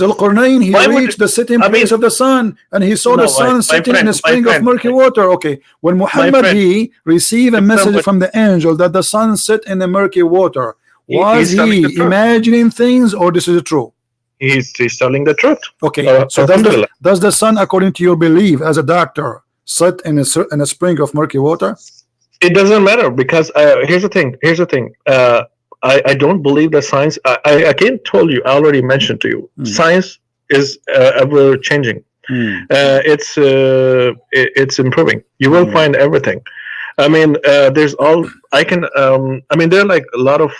Zulqarnain, he reached the sitting place of the sun, and he saw the sun sitting in a spring of murky water. Okay, when Muhammad he received a message from the angel that the sun sit in the murky water, was he imagining things, or this is true? He's telling the truth. Okay, so does the sun, according to your belief as a doctor, sit in a spring of murky water? It doesn't matter, because here's the thing. I don't believe that science. I again told you. I already mentioned to you. Science is ever changing. It's improving. You will find everything. I mean, there's all I can. I mean, there are like a lot of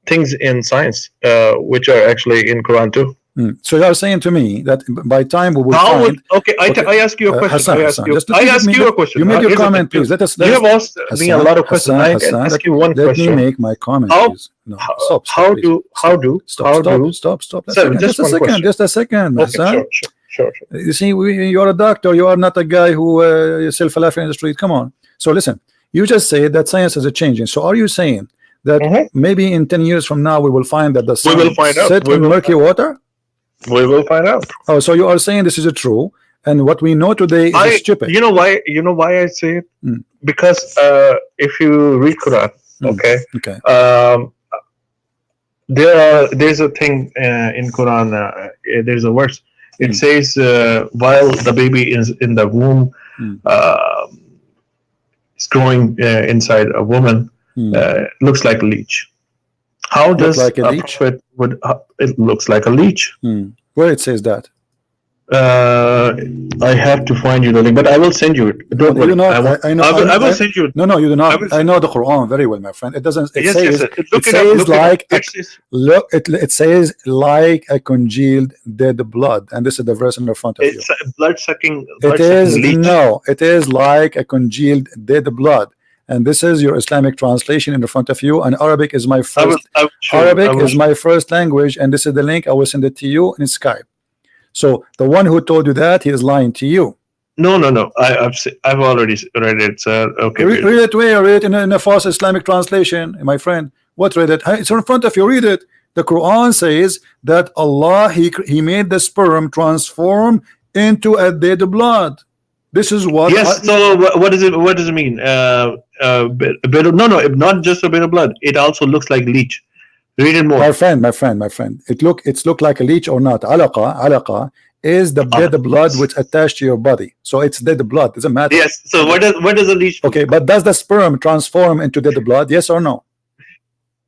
things in science which are actually in Quran too. So you are saying to me that by time we will How find. would okay? I ask you a question. Hassan, I ask Hassan, you. just I let ask me you a question. You made your Here's the comment, thing. please. Let us. You have asked me a lot of questions. I can Hassan, ask you one let question. me make my comment, How- please. No, stop. How Please. do Stop. A Sir, second. just one question. Just a second, Okay, Hassan. sure. You see, you are a doctor. You are not a guy who self falafel in the street. Come on. So listen, you just said that science is changing. So are you saying that maybe in 10 years from now we will find that the sun will find out. set We in will murky water? We will find out. Oh, so you are saying this is true, and what we know today is stupid. You know why? You know why I say it? Because if you read Quran, okay, there's a thing in Quran. There's a verse. It says while the baby is in the womb, it's growing inside a woman. Looks like a leech. How does like a leech? prophet would? It looks like a leech. Where it says that? I have to find you the link, but I will send you it. Don't worry. I will send you it. No, you do not. I know the Quran very well, my friend. It doesn't. It says. It says like. It says like a congealed dead blood, and this is the verse in the front of you. It's blood sucking. It is like a congealed dead blood. And this is your Islamic translation in the front of you, and Arabic is my first. Arabic is my first language, and this is the link. I will send it to you in Skype. So the one who told you that, he is lying to you. No. I've already read it, sir. Okay. Read it where? Read it in a false Islamic translation, my friend. What read it? It's in front of you. Read it. The Quran says that Allah he made the sperm transform into a dead blood. This is what. Yes. So what does it? What does it mean? A bit of, no, not just a bit of blood. It also looks like leech. Read it more. My friend. It's look like a leech or not. Alaqa is the dead blood which attached to your body. So it's dead blood. Doesn't matter. Yes. So what does a leech? Okay, but does the sperm transform into dead blood? Yes or no?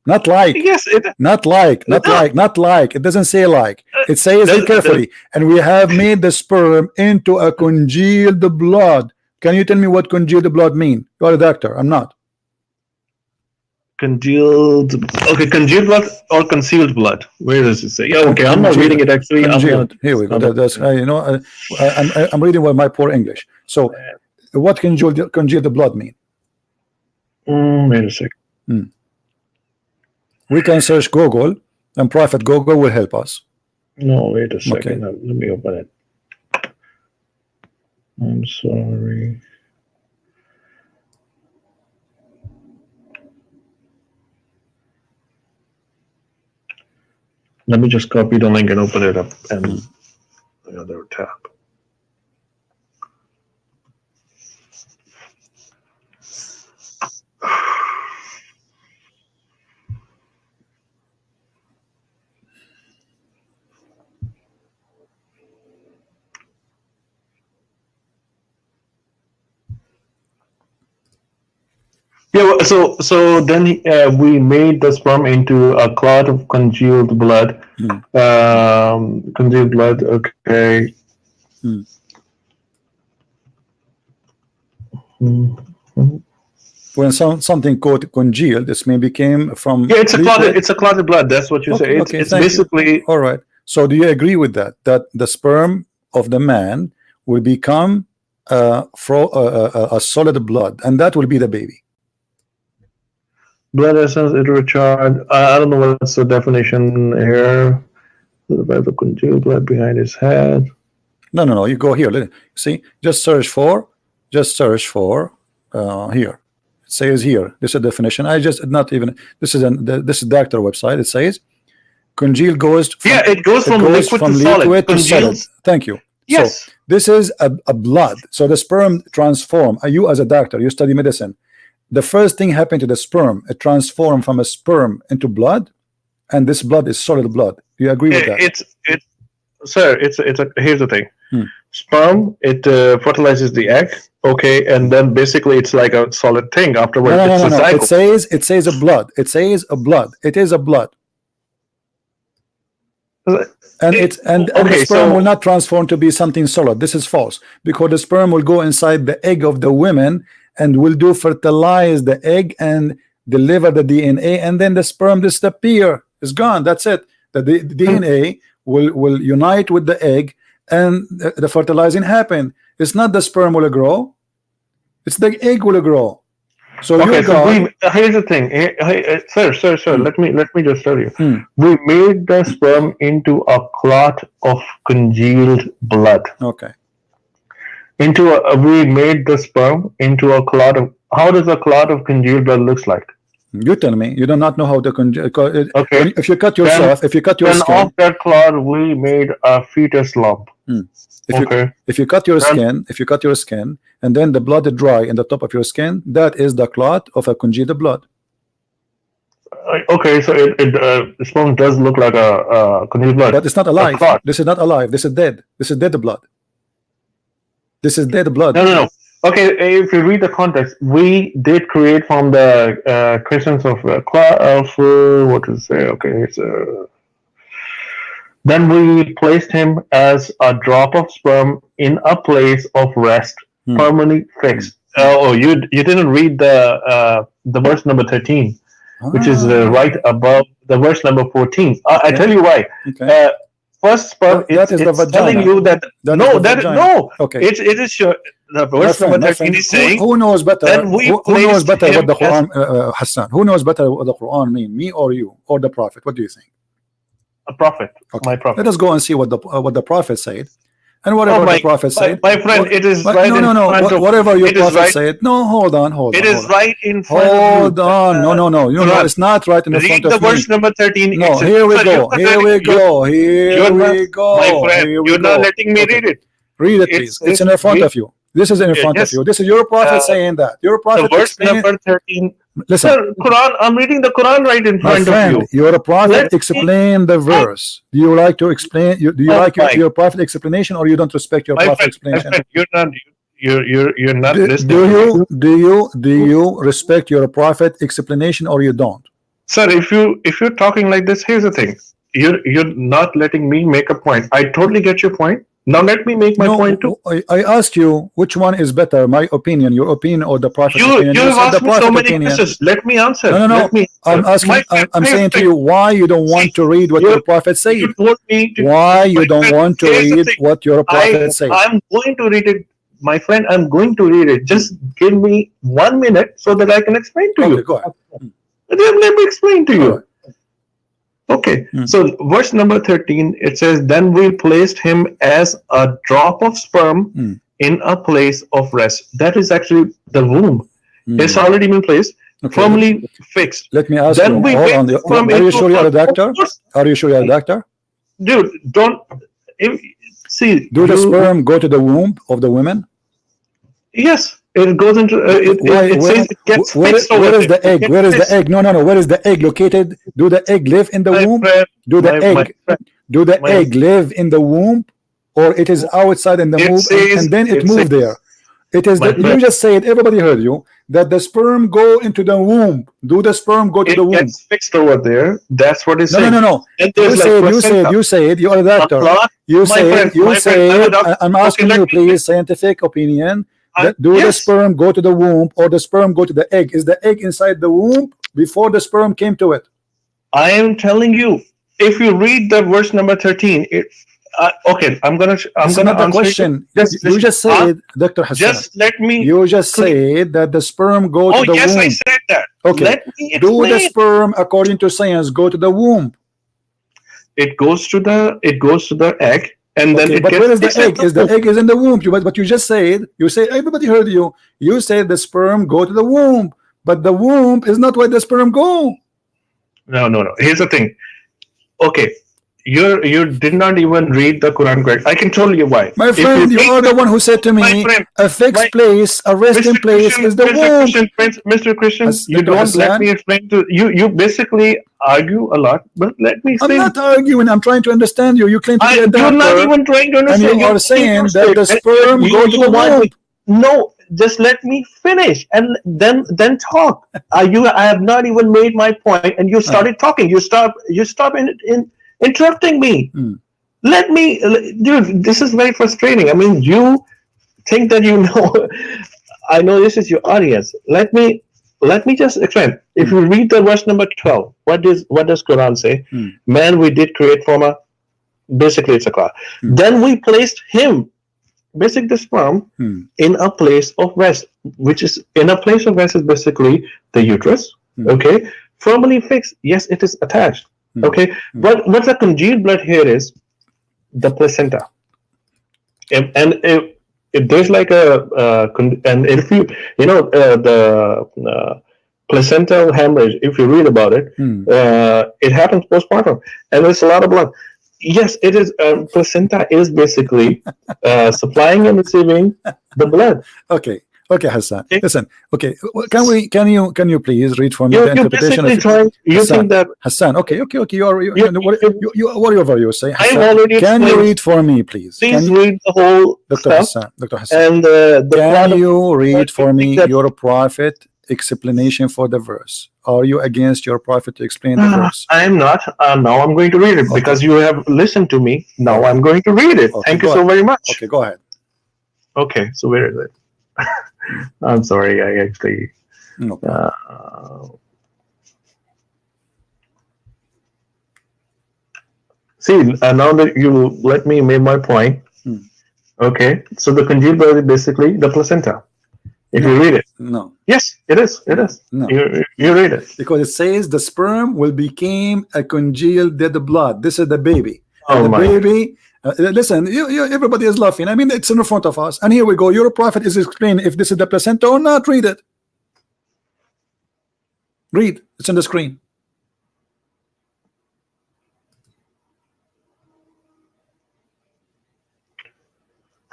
Not like. Yes. Not like. It doesn't say like. It says it carefully. And we have made the sperm into a congealed blood. Can you tell me what congealed blood mean? You are a doctor. I'm not. Congealed. Okay, congealed blood or concealed blood. Where does it say? Yeah. Okay, I'm not reading it actually. Here we go. That's I'm reading with my poor English. So, what congealed blood mean? Wait a second. We can search Google, and Prophet Google will help us. No, wait a second. Okay. Let me open it. I'm sorry. Let me just copy the link and open it up and another tab. Yeah, so then we made the sperm into a clot of congealed blood. Congealed blood, okay. When something called congealed, this may became from. Yeah, it's a clotted blood. That's what you say. It's basically. All right. So do you agree with that? That the sperm of the man will become a solid blood, and that will be the baby. Blood essence, it recharge. I don't know what's the definition here. The congealed blood behind his head. No. You go here. See, just search for here. It says here. This is a definition. I just not even. This is doctor website. It says congealed goes. It goes from liquid to solid. Thank you. Yes. So this is a blood. So the sperm transform. You as a doctor, you study medicine. The first thing happened to the sperm, it transformed from a sperm into blood, and this blood is solid blood. Do you agree with that? Here's the thing. Sperm, it fertilizes the egg, okay, and then basically it's like a solid thing afterwards. No. It says a blood. It says a blood. It is a blood. And it's and the Okay, sperm so will not transform to be something solid. This is false, because the sperm will go inside the egg of the women and will do fertilize the egg and deliver the DNA, and then the sperm disappear. It's gone. That's it. The DNA will unite with the egg, and the fertilizing happen. It's not the sperm will grow, it's the egg will grow. So okay, you so got here's the thing, sir. Let me just tell you, Hmm. we made the sperm into a clot of congealed blood. Okay. We made the sperm into a clot of. How does a clot of congealed blood looks like? You tell me. You do not know how to Okay, if you cut yourself, if you cut your then skin, off that clot we made a fetus lump. if you Okay, if you cut your then skin, if you cut your skin, and then the blood is dry in the top of your skin, that is the clot of a congealed blood. okay, so the sperm does look like a congealed blood, But it's not a alive. clot. This is not alive. This is dead. This is dead blood. This is dead blood. No. Okay, if you read the context, we did create from the Christians of what to say? Okay, it's then we placed him as a drop of sperm in a place of rest, permanently fixed. You didn't read the verse number 13, which is right above the verse number 14. I tell you why. Okay. First sperm, That is the it's telling vagina. you that That no, is the that vagina. no. Okay. It is sure. The My verse number friend, 13 is saying. who knows better? Then we Who knows placed better what him the Quran, Hassan? Who knows better what the Quran mean? Me or you or the Prophet? What do you think? A prophet, Okay. my prophet. Let us go and see what the Prophet said, and whatever the Prophet said. My friend, it is But right no, in no, no. front of Whatever your it is Prophet right. said. No, hold on. It is right in front Hold of you. on. No, no, no. You know, it's not right in the front Read the of me. verse number 13. No, It here we says, go. Here we go. Here we go. my friend, Here we you're not go. letting me Okay. read it. Read it, It please. says, It's in front of you. This is in front of yes. you. This is your Prophet saying that. Your The Prophet verse explaining. number 13. Listen, Sir, Quran. I'm reading the Quran right in my front friend, of you. your Prophet Let me- explain the verse. Do you like to explain? Do you Oh like my- your Prophet explanation, or you don't respect your My Prophet friend, explanation? you're not. You're not Do listening. to me. do you respect your Prophet explanation, or you don't? Sir, if you're talking like this, here's the thing. You're not letting me make a point. I totally get your point. Now let me make my point too. I asked you which one is better, my opinion, your opinion, or the Prophet's opinion. You You have said the asked me so Prophet many opinion. questions. Let me answer. No, no, no. Let me I'm answer. asking. I'm saying to you why you don't want to read what your Prophet said. You told me to, Why you don't want to here's the read thing. what your Prophet said? I'm going to read it, my friend. I'm going to read it. Just give me 1 minute so that I can explain to Okay, you. go ahead. Let me explain to All you. right. Okay, so verse number 13, it says, then we placed him as a drop of sperm in a place of rest. That is actually the womb. It's already been placed, firmly fixed. Let me ask Then you. we Hold went on. from Are you into sure you're a of doctor? course. Are you sure you're a doctor? Dude, don't see. Do the sperm go to the womb of the women? Yes, it goes into it says it gets fixed over where is there. the egg? Where is the egg? No, no, no. Where is the egg located? Do the egg live in the womb? Do the egg live in the womb, or it is outside in the womb and then it moved there? It is that you just said, everybody heard you, that the sperm go into the womb. Do the sperm go to the womb? It gets fixed over there. That's what it's saying. No, no, no, no. You said, you're a doctor. You said, I'm asking you, please, scientific opinion. Do the sperm go to the womb, or the sperm go to the egg? Is the egg inside the womb before the sperm came to it? I am telling you, if you read the verse number 13, okay, I'm gonna answer the question. You just said, Dr. Hassan. Just let me. You just said that the sperm go to the womb. Oh yes, I said that. Okay. Let me explain. Do the sperm, according to science, go to the womb? It goes to the egg, and then it but gets. Where is the egg? Is the egg is in the womb? But you just said. You say everybody heard you. You said the sperm go to the womb, but the womb is not where the sperm go. No. Here's the thing. Okay. You did not even read the Quran correct. I can tell you why. My friend, you are the one who said to me, a fixed place, a resting place is the womb. Mr. Christian, you don't let me explain to you. You basically argue a lot, but let me explain. I'm not arguing. I'm trying to understand you. You claim to be a doctor. You're not even trying to understand. And you are saying that the sperm go to the womb. No, just let me finish and then talk. I have not even made my point, and you started talking. You stop interrupting me. Let me, dude. This is very frustrating. I mean, you think that you know. I know this is your audience. Let me just explain. If you read the verse number 12, what does Quran say? Man, we did create from a, basically it's a cloud. Then we placed him, basically the sperm, in a place of rest, which is in a place of rest is basically the uterus. Okay, firmly fixed. Yes, it is attached. Okay, but what the congealed blood here is the placenta. And if there's like and if you know the placental hemorrhage, if you read about it, it happens postpartum, and there's a lot of blood. Yes, it is. Placenta is basically supplying and receiving the blood. Okay, Hassan. Listen. Okay, can you please read for me the You're interpretation basically of trying. You Hassan? think that Hassan. Okay. Whatever you say. I'm Hassan, already can you explained. read for me, please? Please Can you, read the whole Dr. stuff. Hassan? Dr. Hassan. And the Can plot you read for you me think that- your prophet explanation for the verse? Are you against your prophet to explain the verse? I'm not. Now I'm going to read it because you have listened to me. Now I'm going to read it. Okay, Thank you go so ahead. very much. Okay, go ahead. Okay, so where is it? I'm sorry. I actually. No problem. See, now that you let me make my point. Okay, so the congealed blood is basically the placenta. If you read it. No. Yes, it is. It is. No. You read it. Because it says the sperm will become a congealed dead blood. This is the baby. Oh the my. baby. Listen, everybody is laughing. I mean, it's in front of us. And here we go. Your prophet is explaining if this is the placenta or not. Read it. Read. It's on the screen.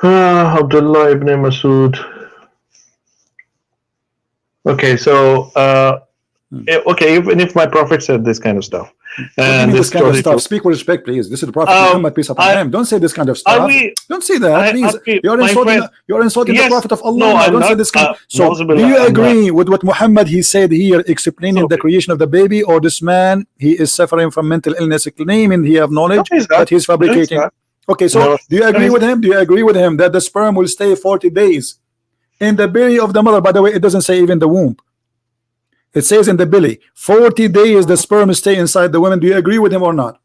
Abdullah ibn Masud. Okay, so okay, even if my prophet said this kind of stuff, and this kind of stuff. Speak with respect, please. This is the Prophet Muhammad, peace upon him. Don't say this kind of stuff. Don't say that, please. You're insulting the Prophet of Allah. No, don't say this kind. So, do you agree with what Muhammad he said here, explaining the creation of the baby, or this man he is suffering from mental illness, claiming he have knowledge that he's fabricating? Okay, so do you agree with him? Do you agree with him that the sperm will stay 40 days in the belly of the mother? By the way, it doesn't say even the womb. It says in the belly, 40 days the sperm stay inside the woman. Do you agree with him or not?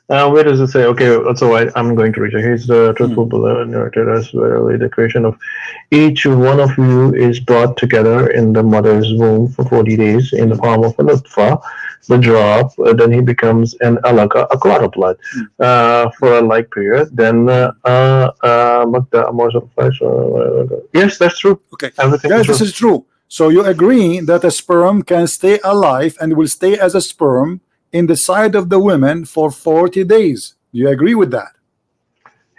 Where does it say? Okay, so I'm going to read it. Here's the truthful narrated as verily the creation of each one of you is brought together in the mother's womb for 40 days in the form of a nutfa, the drop, then he becomes an alaka, a clot of blood, for a like period. Then yes, that's true. Okay, everything. Guys, this is true. So you agree that a sperm can stay alive and will stay as a sperm in the side of the women for 40 days. Do you agree with that?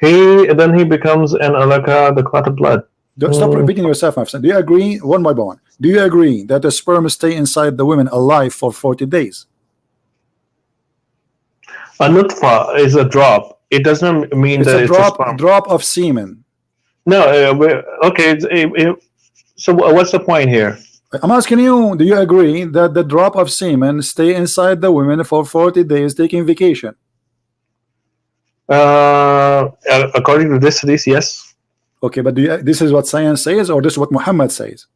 Then he becomes an alaka, the clot of blood. Stop repeating yourself, my friend. Do you agree, one by one, do you agree that the sperm stay inside the women alive for 40 days? A nutfa is a drop. It doesn't mean it's that a it's drop, a sperm. Drop of semen. No, okay. So what's the point here? I'm asking you, do you agree that the drop of semen stay inside the women for 40 days taking vacation? According to this hadith, yes. Okay, but this is what science says, or this is what Muhammad says?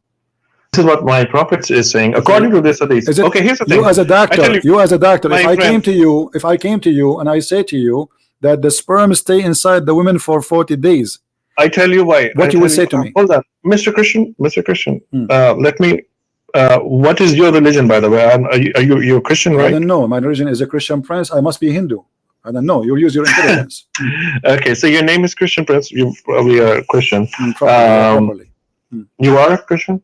This is what my prophet is saying. According to this hadith. Okay, here's the thing. You as a doctor, if I came to you and I say to you that the sperm stay inside the women for 40 days, I tell you why. What you will say to me? Hold on, Mr. Christian. Let me. What is your religion, by the way? Are you a Christian, right? I don't know. My religion is a Christian Prince. I must be Hindu. I don't know. You use your intelligence. Okay, so your name is Christian Prince. You probably are a Christian. Probably. You are a Christian?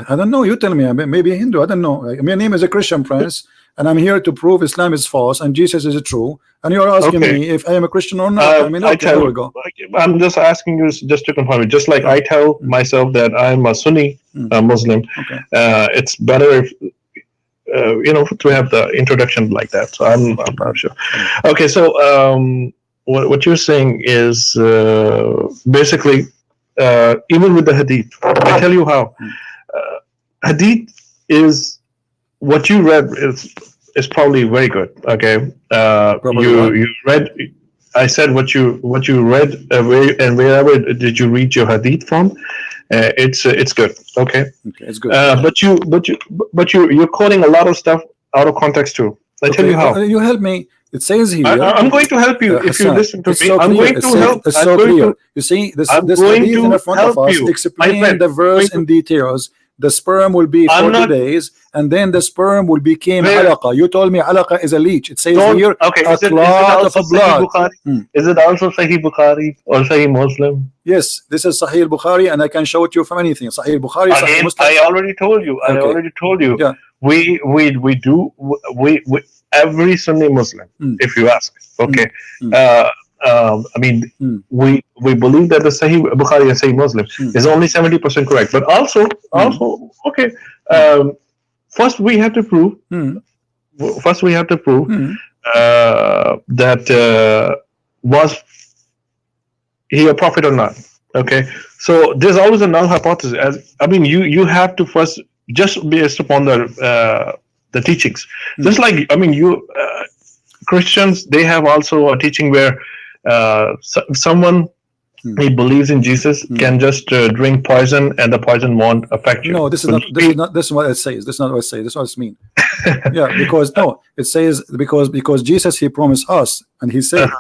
I don't know. You tell me. Maybe a Hindu. I don't know. My name is a Christian Prince, and I'm here to prove Islam is false and Jesus is true. And you're asking me if I am a Christian or not. I mean, okay, there we go. I'm just asking you just to confirm it. Just like I tell myself that I'm a Sunni Muslim. Okay. It's better if to have the introduction like that. So I'm not sure. Okay, so what you're saying is basically even with the hadith. I tell you how. Hadith is what you read is is probably very good. Okay, Probably what? you read. I said what you read, and wherever did you read your hadith from? It's good. Okay, Okay, it's good. Okay. you're quoting a lot of stuff out of context too. I tell Okay, you how. you help me. It says here, I'm going to help you if you Hassan, listen to it's me. so I'm clear. going to help. It's I'm so going clear. to. You see, I'm this going hadith in to front of help us you, my explain friend. the verse in details. The sperm will be I'm 40 not. days, and then the sperm will become Where alaqa. You told me alaqa is a leech. It says don't. here Okay. a Is it clot of also a Sahih blood. Bukhari? Hmm. Is it also Sahih Bukhari or Sahih Muslim? Yes, this is Sahih Bukhari, and I can show it you from anything. Sahih Bukhari, Sahih Again, Muslim. I already told you. Okay, yeah. We do we every Sunni Muslim, Hmm. if you ask. Okay. Hmm. I mean, Hmm. we believe that the Sahih Bukhari and Sahih Muslim is only 70% correct, but also okay. First we have to prove. Hmm. First we have to prove Hmm. that was he a prophet or not. Okay, so there's always a null hypothesis. As I mean, you have to first just based upon the teachings. Just like I mean, you Christians, they have also a teaching where someone he believes in Jesus can just drink poison and the poison won't affect you. No, this is So not. This is what it says. This is not what it says. This is what it means. Yeah, because no, it says because Jesus he promised us, and he said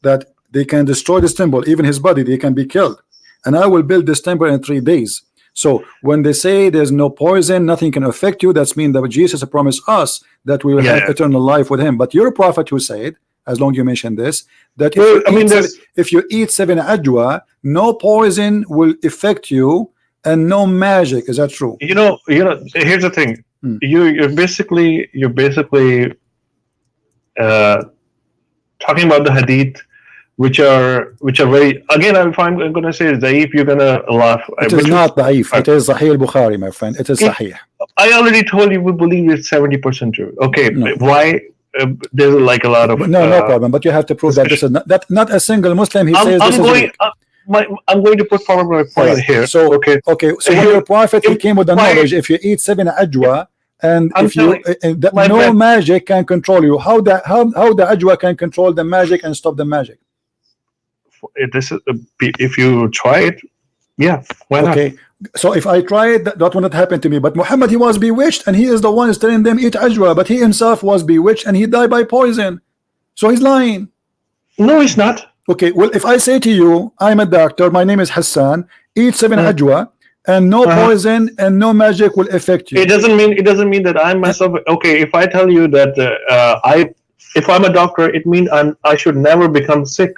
that they can destroy this temple, even his body, they can be killed, and I will build this temple in 3 days. So when they say there's no poison, nothing can affect you, that's mean that Jesus promised us that we will have eternal life with him. But your prophet who said, as long as you mentioned this, that if you eat 7 ajwa, no poison will affect you and no magic. Is that true? You know. Here's the thing. You're basically talking about the hadith, which are very, again, if I'm going to say daif, you're going to laugh. It is not daif. It is Sahih al-Bukhari, my friend. It is Sahih. I already told you we believe it's 70% true. Okay, no. Why? There's like a lot of no problem. But you have to prove that this is not a single Muslim. He says this is weak. I'm going to put forward my point here. So okay. So when your prophet he came with the knowledge, if you eat 7 ajwa, and if you no magic can control you, how the ajwa can control the magic and stop the magic? This is if you try it, yeah, why not? Okay, so if I try it, that will not happen to me. But Muhammad, he was bewitched, and he is the one who's telling them eat ajwa, but he himself was bewitched and he died by poison. So he's lying. No, he's not. Okay, well, if I say to you, I'm a doctor, my name is Hassan, eat 7 ajwa, and no poison and no magic will affect you. It doesn't mean that I'm myself. Okay, if I tell you that if I'm a doctor, it means I should never become sick.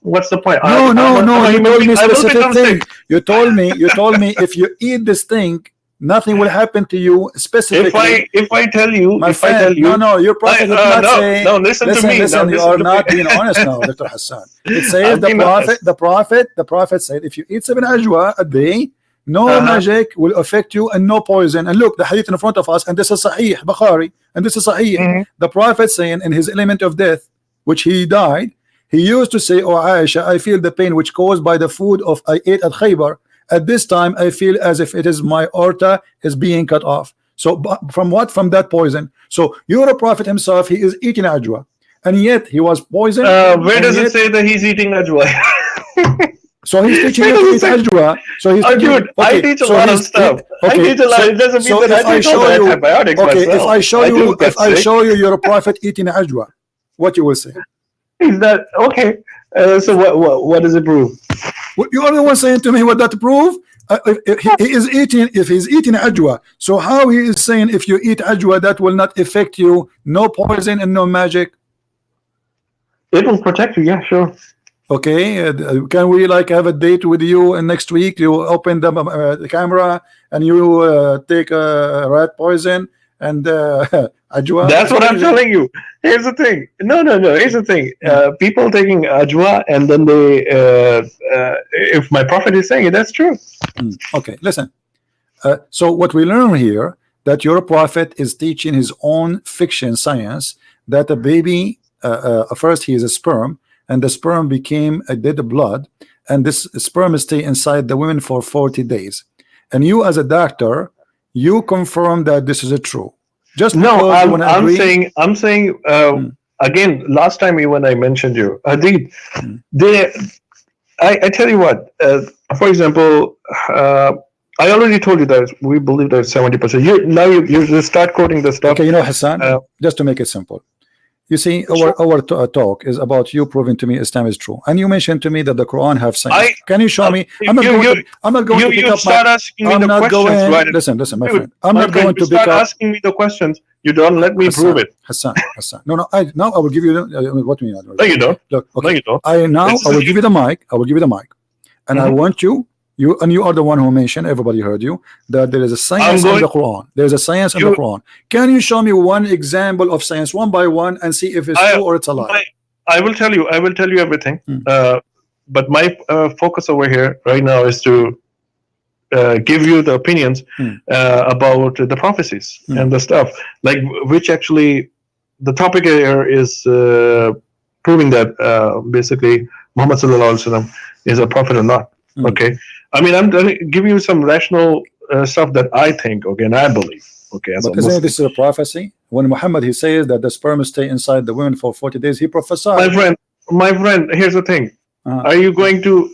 What's the point? No. You told me specific thing. You told me if you eat this thing, nothing will happen to you specifically. If I tell you, no, your prophet did not say. No, listen to me. Listen, you are not being honest now, Dr. Hassan. It says the prophet said, if you eat 7 ajwa a day, no magic will affect you and no poison. And look, the hadith in front of us, and this is Sahih Bukhari, and this is Sahih. The prophet saying in his element of death, which he died, he used to say, "Oh Aisha, I feel the pain which caused by the food of I ate at Khaybar. At this time, I feel as if it is my aorta is being cut off." So from what? From that poison. So you're a prophet himself. He is eating ajwa, and yet he was poisoned. Where does it say that he's eating ajwa? So he's teaching you to eat ajwa. So he's dude, I teach a lot of stuff. I teach a lot. It doesn't mean that I teach all the antibiotics myself. If I show you you're a prophet eating ajwa, what you will say? Is that okay? So what does it prove? You are the one saying to me what that prove? If he's eating ajwa, so how he is saying if you eat ajwa that will not affect you, no poison and no magic? It will protect you. Yeah, sure. Okay, can we like have a date with you and next week you open the camera and you take rat poison and ajwa? That's what I'm telling you. Here's the thing. No. Here's the thing. People taking ajwa and then they, if my prophet is saying it, that's true. Okay, listen. So what we learn here that your prophet is teaching his own fiction science that a baby, first he is a sperm, and the sperm became a dead blood, and this sperm stay inside the women for 40 days. And you as a doctor, you confirm that this is true. Just No, because you want to agree. I'm saying again. Last time when I mentioned you, Hadid, they. I tell you what. For example, I already told you that we believe that 70%. You start quoting the stuff. Okay, Hassan, just to make it simple. You see, our talk is about you proving to me Islam is true, and you mentioned to me that the Quran have science. Can you show me? I'm not going to pick up start asking me the questions, right? Listen, my friend. I'm not going to pick up. Asking me the questions. You don't let me prove it. Hassan. No. Now I will give you what do you mean? No, you don't. Look, okay. No, you don't. I will give you the mic. And I want you are the one who mentioned, everybody heard you, that there is a science in the Quran. There's a science in the Quran. Can you show me one example of science, one by one, and see if it's true or it's a lie? I will tell you everything. But my focus over here right now is to give you the opinions about the prophecies and the stuff, like which actually the topic here is proving that basically Muhammad sallallahu alaihi wasallam is a prophet or not. Okay, I mean, I'm giving you some rational stuff that I think, okay, and I believe, okay. As but isn't this a prophecy? When Muhammad, he says that the sperm stay inside the women for 40 days, he prophesied. My friend, here's the thing. Are you going to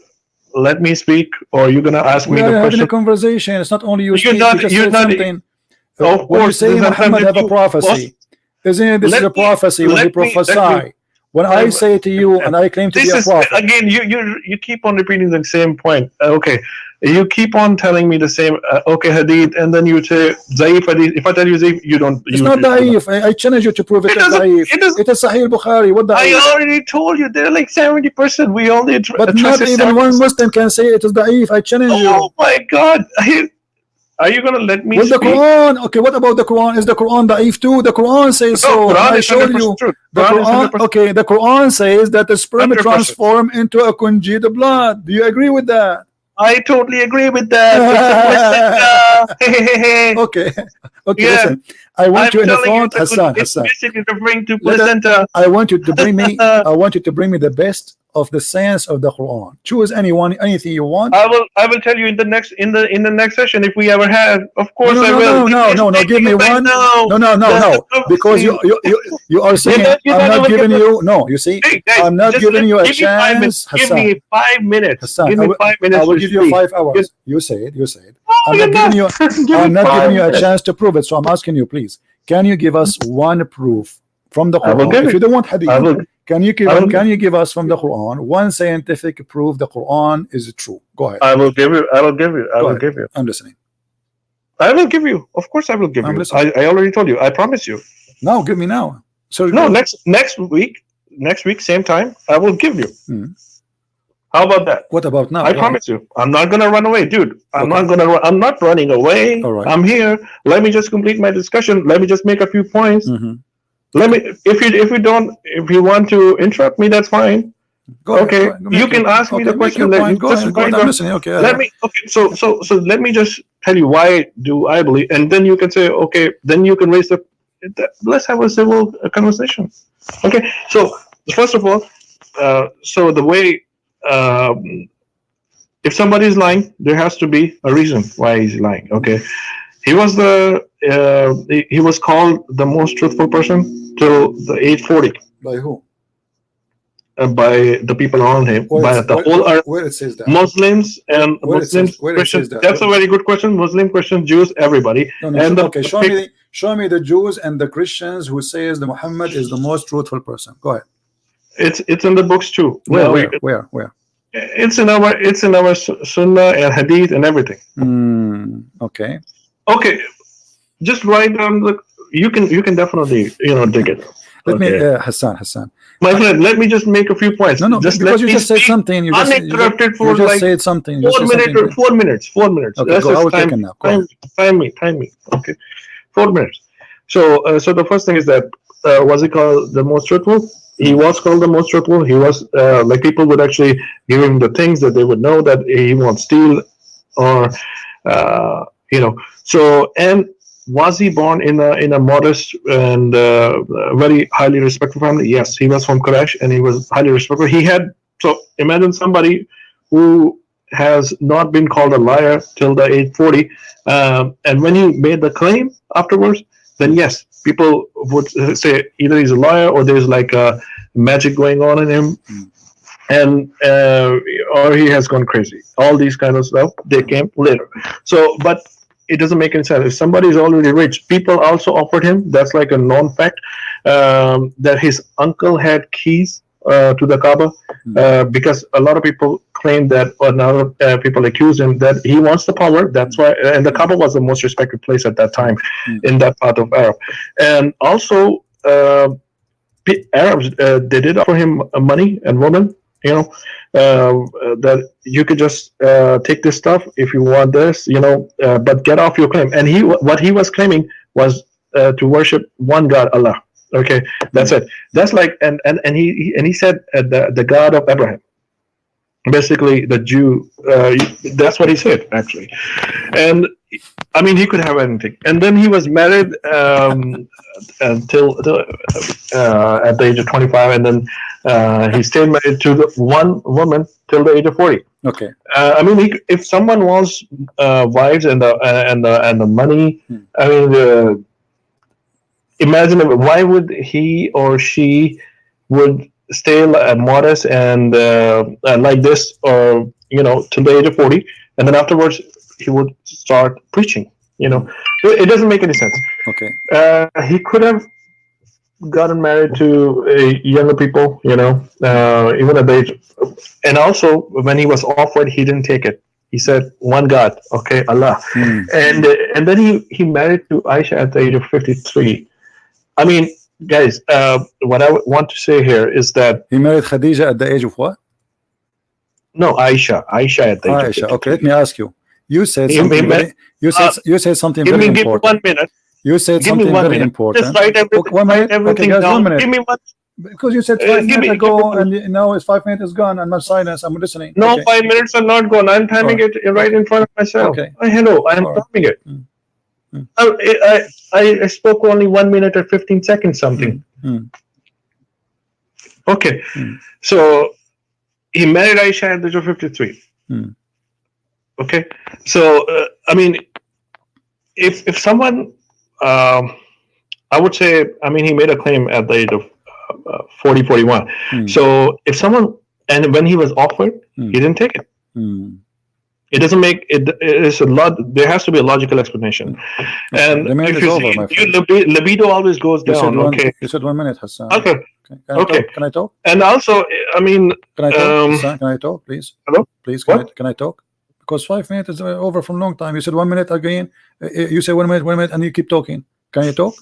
let me speak, or are you going to ask me the question? We're having a conversation. It's not only you speak. You're not. Of when you say Muhammad have a prophecy, isn't this is a prophecy when he prophesy? When I say to you and I claim to be a prophet. Again, you keep on repeating the same point. Okay, you keep on telling me the same. Okay, Hadith, and then you say Zaif Hadith. If I tell you Zaif, you don't. It's not Zaif. I challenge you to prove it as Zaif. It is Sahih Bukhari. What the? I already told you they're like 70%. We only. But not even one Muslim can say it is Zaif. I challenge you. Oh my God. Are you going to let me speak? The Quran, okay, what about the Quran? Is the Quran da'if too? The Quran says so. I showed you. The Quran, okay, the Quran says that the sperm transform into a congealed blood. Do you agree with that? I totally agree with that. Okay, listen. I want you in the front, Hassan. Basically referring to placenta. I want you to bring me. I want you to bring me the best of the science of the Quran. Choose anything you want. I will tell you in the next session if we ever have. Of course I will. No. Give me one. No. Because you are saying I'm not giving you. No, you see, I'm not giving you a chance. Give me 5 minutes. Hassan, give me 5 minutes. I will give you 5 hours. You say it. I'm not giving you a chance to prove it. So I'm asking you, please. Can you give us one proof from the Quran? If you don't want hadith, can you give us from the Quran one scientific proof the Quran is true? Go ahead. I will give you. I'm listening. I will give you. Of course I will give you. I already told you. I promise you. No, give me now. So no, next week, same time, I will give you. How about that? What about now? I promise you. I'm not gonna run away, dude. I'm not running away. All right. I'm here. Let me just complete my discussion. Let me just make a few points. Let me. If you want to interrupt me, that's fine. Go ahead. You can ask me the question. Go ahead. I'm listening. Okay. So let me just tell you why do I believe, and then you can say, okay. Then you can raise the. Let's have a civil conversation. Okay. So first of all, so the way. If somebody is lying, there has to be a reason why he's lying. Okay, he was called the most truthful person till the age 40. By who? By the people around him. By the whole earth. Where it says that? Muslims and Muslims, Christians. That's a very good question. Muslim, Christians, Jews, everybody. Okay, show me the Jews and the Christians who says that Muhammad is the most truthful person. Go ahead. It's in the books too. Where? It's in our Sunnah and Hadith and everything. Okay. Just write down you can definitely dig it. Let me Hassan. My friend, let me just make a few points. No, because you just said something. You uninterrupted for like said something. 4 minutes. 4 minutes. Okay, go. I will take it now. Time me. Okay, 4 minutes. So the first thing is that was he called the most truthful? He was called the most truthful. He was like people would actually give him the things that they would know that he won't steal, or So, and was he born in a modest and very highly respected family? Yes, he was from Quraysh and he was highly respected. So imagine somebody who has not been called a liar till the age 40, and when he made the claim afterwards, then yes, people would say either he's a liar or there's like a magic going on in him, and or he has gone crazy. All these kind of stuff, they came later. So, but it doesn't make any sense. If somebody is already rich, people also offered him. That's like a known fact, that his uncle had keys to the Kaaba, because a lot of people claim that, or now people accuse him that he wants the power. That's why, and the Kaaba was the most respected place at that time in that part of Arab. And also, Arabs, they did offer him money and women. That you could just take this stuff if you want this, but get off your claim. And what he was claiming was to worship one God, Allah. Okay, that's it. That's like, and he said the God of Abraham, basically the Jew. That's what he said actually, and I mean he could have anything. And then he was married until at the age of 25, and then he stayed married to the one woman till the age of 40. Okay. I mean, if someone wants wives and the money, I mean, imagine why would he or she would stay modest and like this, or till the age of 40, and then afterwards he would start preaching. It doesn't make any sense. Okay. He could have gotten married to younger people, even at the age. And also, when he was offered, he didn't take it. He said, "One God, okay, Allah." And then he married to Aisha at the age of 53. I mean, guys, what I want to say here is that he married Khadija at the age of what? No, Aisha at the age of 53. Okay, let me ask you. You said something. You said something very important. Give me 1 minute. You said something very important. Just write everything, okay, 1 minute. Everything okay, guys, down. 1 minute. Give me one. Because you said 5 minutes ago, and now it's 5 minutes gone, and I'm silence. I'm listening. No, okay. 5 minutes are not gone. I'm timing it right in front of myself. Okay. Hello, I'm timing it. I spoke only 1 minute and 15 seconds something. Okay, so he married Aisha at the age of 53. Okay, so I mean, if someone, I would say, I mean, he made a claim at the age of 40, 41. So if someone, and when he was offered, he didn't take it. It doesn't make it. It's a lot. There has to be a logical explanation. And if you see, libido always goes down. You said 1 minute, Hassan. Okay. Can I talk? And also, I mean, can I talk? Hassan, can I talk, please? Hello. Please, can I talk? Because 5 minutes is over from a long time. You said 1 minute again. You say 1 minute, and you keep talking. Can you talk?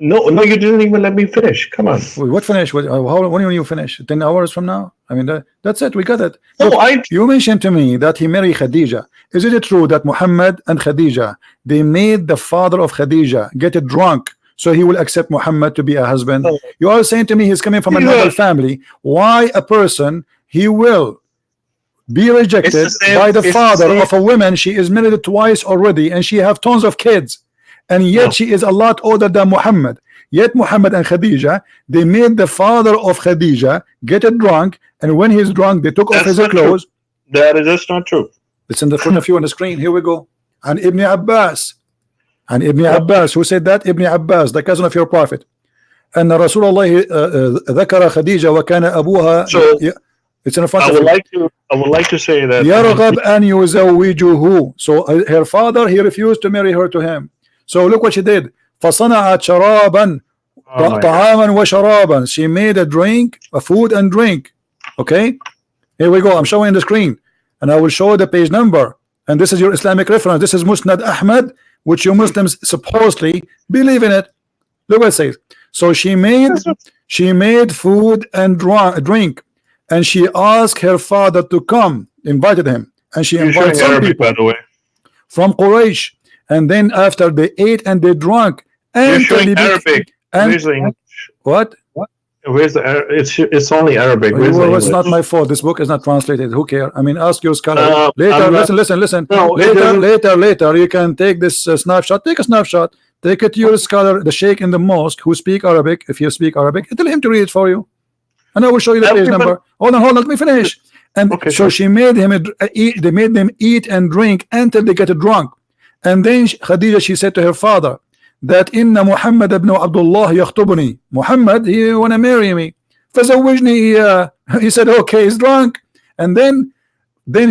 No, you didn't even let me finish. Come on. What finish? When do you finish? 10 hours from now? I mean, that's it. We got it. No, look, you mentioned to me that he married Khadija. Is it true that Muhammad and Khadija, they made the father of Khadija get drunk so he will accept Muhammad to be a husband? Oh. You are saying to me he's coming from a noble family. Why a person, he will be rejected by the father of a woman? She is married twice already, and she have tons of kids. And yet she is a lot older than Muhammad. Yet Muhammad and Khadija, they made the father of Khadija get drunk, and when he's drunk, they took off his clothes. That is just not true. It's in the front of you on the screen. Here we go. And Ibn Abbas. And Ibn Abbas, who said that? Ibn Abbas, the cousin of your prophet. And Rasulullah ذكر خديجة وكان أبوها. So, it's in front of you. I would like to say that يرغب أن يزوجه. So her father, he refused to marry her to him. So look what she did. فصنعت شرابا طعاما وشرابا. She made a drink, a food and drink. Okay, here we go. I'm showing the screen, and I will show the page number. And this is your Islamic reference. This is Musnad Ahmad, which you Muslims supposedly believe in it. Look what it says. So she made food and drink, and she asked her father to come, invited him, and she invited some people, by the way, from Quraysh. And then after they ate and they drank, and Arabic. Where's the English? What? Where's the it's only Arabic. Well, it's not my fault. This book is not translated. Who cares? I mean, ask your scholar. Later, listen. No, later, you can take this snapshot. Take a snapshot. Take it to your scholar, the sheikh in the mosque, who speak Arabic. If you speak Arabic, tell him to read it for you, and I will show you the page number. Hold on, let me finish. And so she made him eat. They made them eat and drink until they get drunk. And then Khadija, she said to her father that إن محمد بن عبد الله يخطبني. Muhammad, he wanna marry me. فزوجني إياه. He said, okay, he's drunk. And then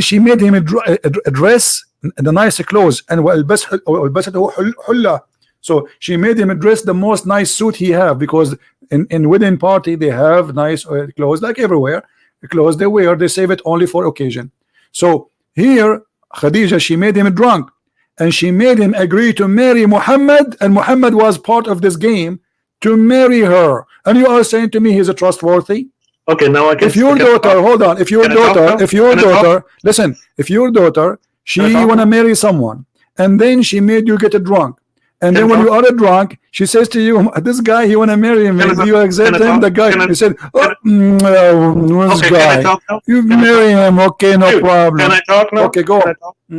she made him a dress, the nice clothes, and وألبسته حلة. So she made him dress the most nice suit he have, because in wedding party they have nice clothes like everywhere. The clothes they wear, they save it only for occasion. So here Khadija, she made him drunk, and she made him agree to marry Muhammad, and Muhammad was part of this game to marry her. And you are saying to me he's a trustworthy? Okay, now I can. If your daughter, hold on, if your daughter, listen, if your daughter, she wanna marry someone, and then she made you get drunk, and then when you are drunk, she says to you, this guy, he wanna marry me. Do you accept him? The guy, he said, this guy, you marry him, okay, no problem. Can I talk now? Okay, go on.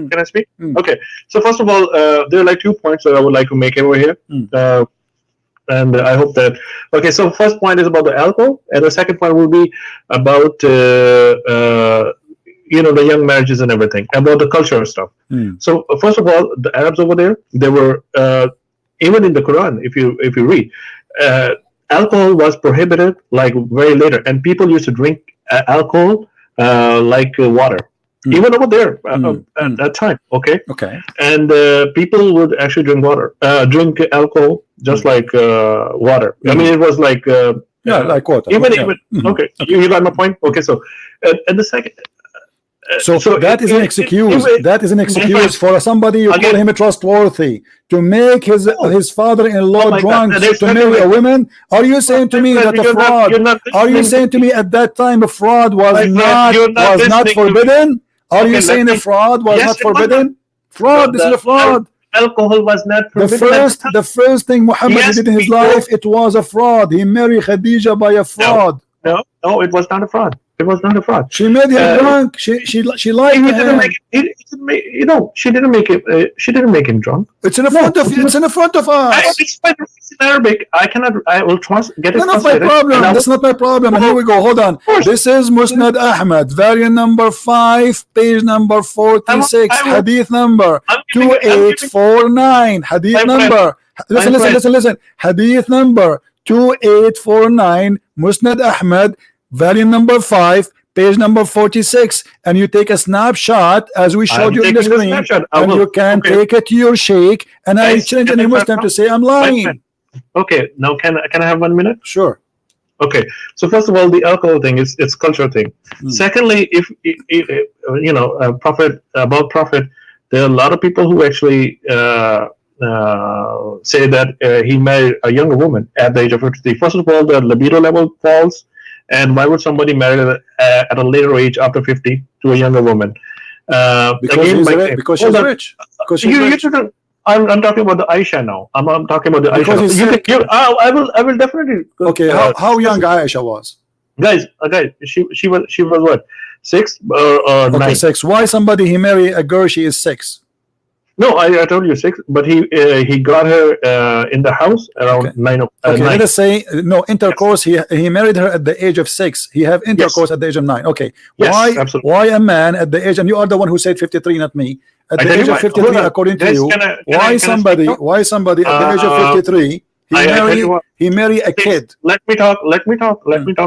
Can I speak? Okay, so first of all, there are like 2 points that I would like to make over here. And I hope that, okay, so first point is about the alcohol, and the second point will be about the young marriages and everything, about the cultural stuff. So first of all, the Arabs over there, they were even in the Quran, if you read, alcohol was prohibited like very later, and people used to drink alcohol like water. Even over there at that time, okay. And people would actually drink alcohol just like water. I mean, it was like like water. Even okay, you got my point. Okay, so and the second. So that is an excuse. That is an excuse for somebody you call him a trustworthy to make his father-in-law drunk to marry a woman. Are you saying to me that a fraud? Are you saying to me at that time a fraud was not forbidden? Are you saying a fraud was not forbidden? Fraud. This is a fraud. Alcohol was not forbidden. The first thing Muhammad did in his life, it was a fraud. He married Khadija by a fraud. No, it was not a fraud. It was not a fraud. She made him drunk. She lied to him. She didn't make him. She didn't make him drunk. It's in front of you. It's in front of us. It's in Arabic. I cannot. I will get it. That's not my problem. That's not my problem. And here we go. Hold on. This is Musnad Ahmad, variant number 5, page number 46, hadith number 2849. Hadith number. Listen. Hadith number 2849, Musnad Ahmad, volume number 5, page number 46, and you take a snapshot as we showed you in the screen, and you can take it to your sheikh, and I challenge any Muslim to say I'm lying. Okay, now can I have 1 minute? Sure. Okay, so first of all, the alcohol thing is it's cultural thing. Secondly, if prophet, there are a lot of people who actually say that he married a younger woman at the age of 53. First of all, the libido level falls, and why would somebody marry at a later age after 50 to a younger woman? Because she's rich. I'm talking about the Aisha now. I'm talking about the Aisha. I will definitely. Okay, how young Aisha was? Guys, she was what, 6 or 9? Okay, 6. Why somebody he marry a girl she is 6? No, I told you 6, but he got her in the house around 9. Okay, let us say no intercourse. He married her at the age of 6. He have intercourse at the age of 9. Okay, why a man at the age, and you are the one who said 53, not me. At the age of 53, according to you, why somebody at the age of 53 he marry a kid? Let me talk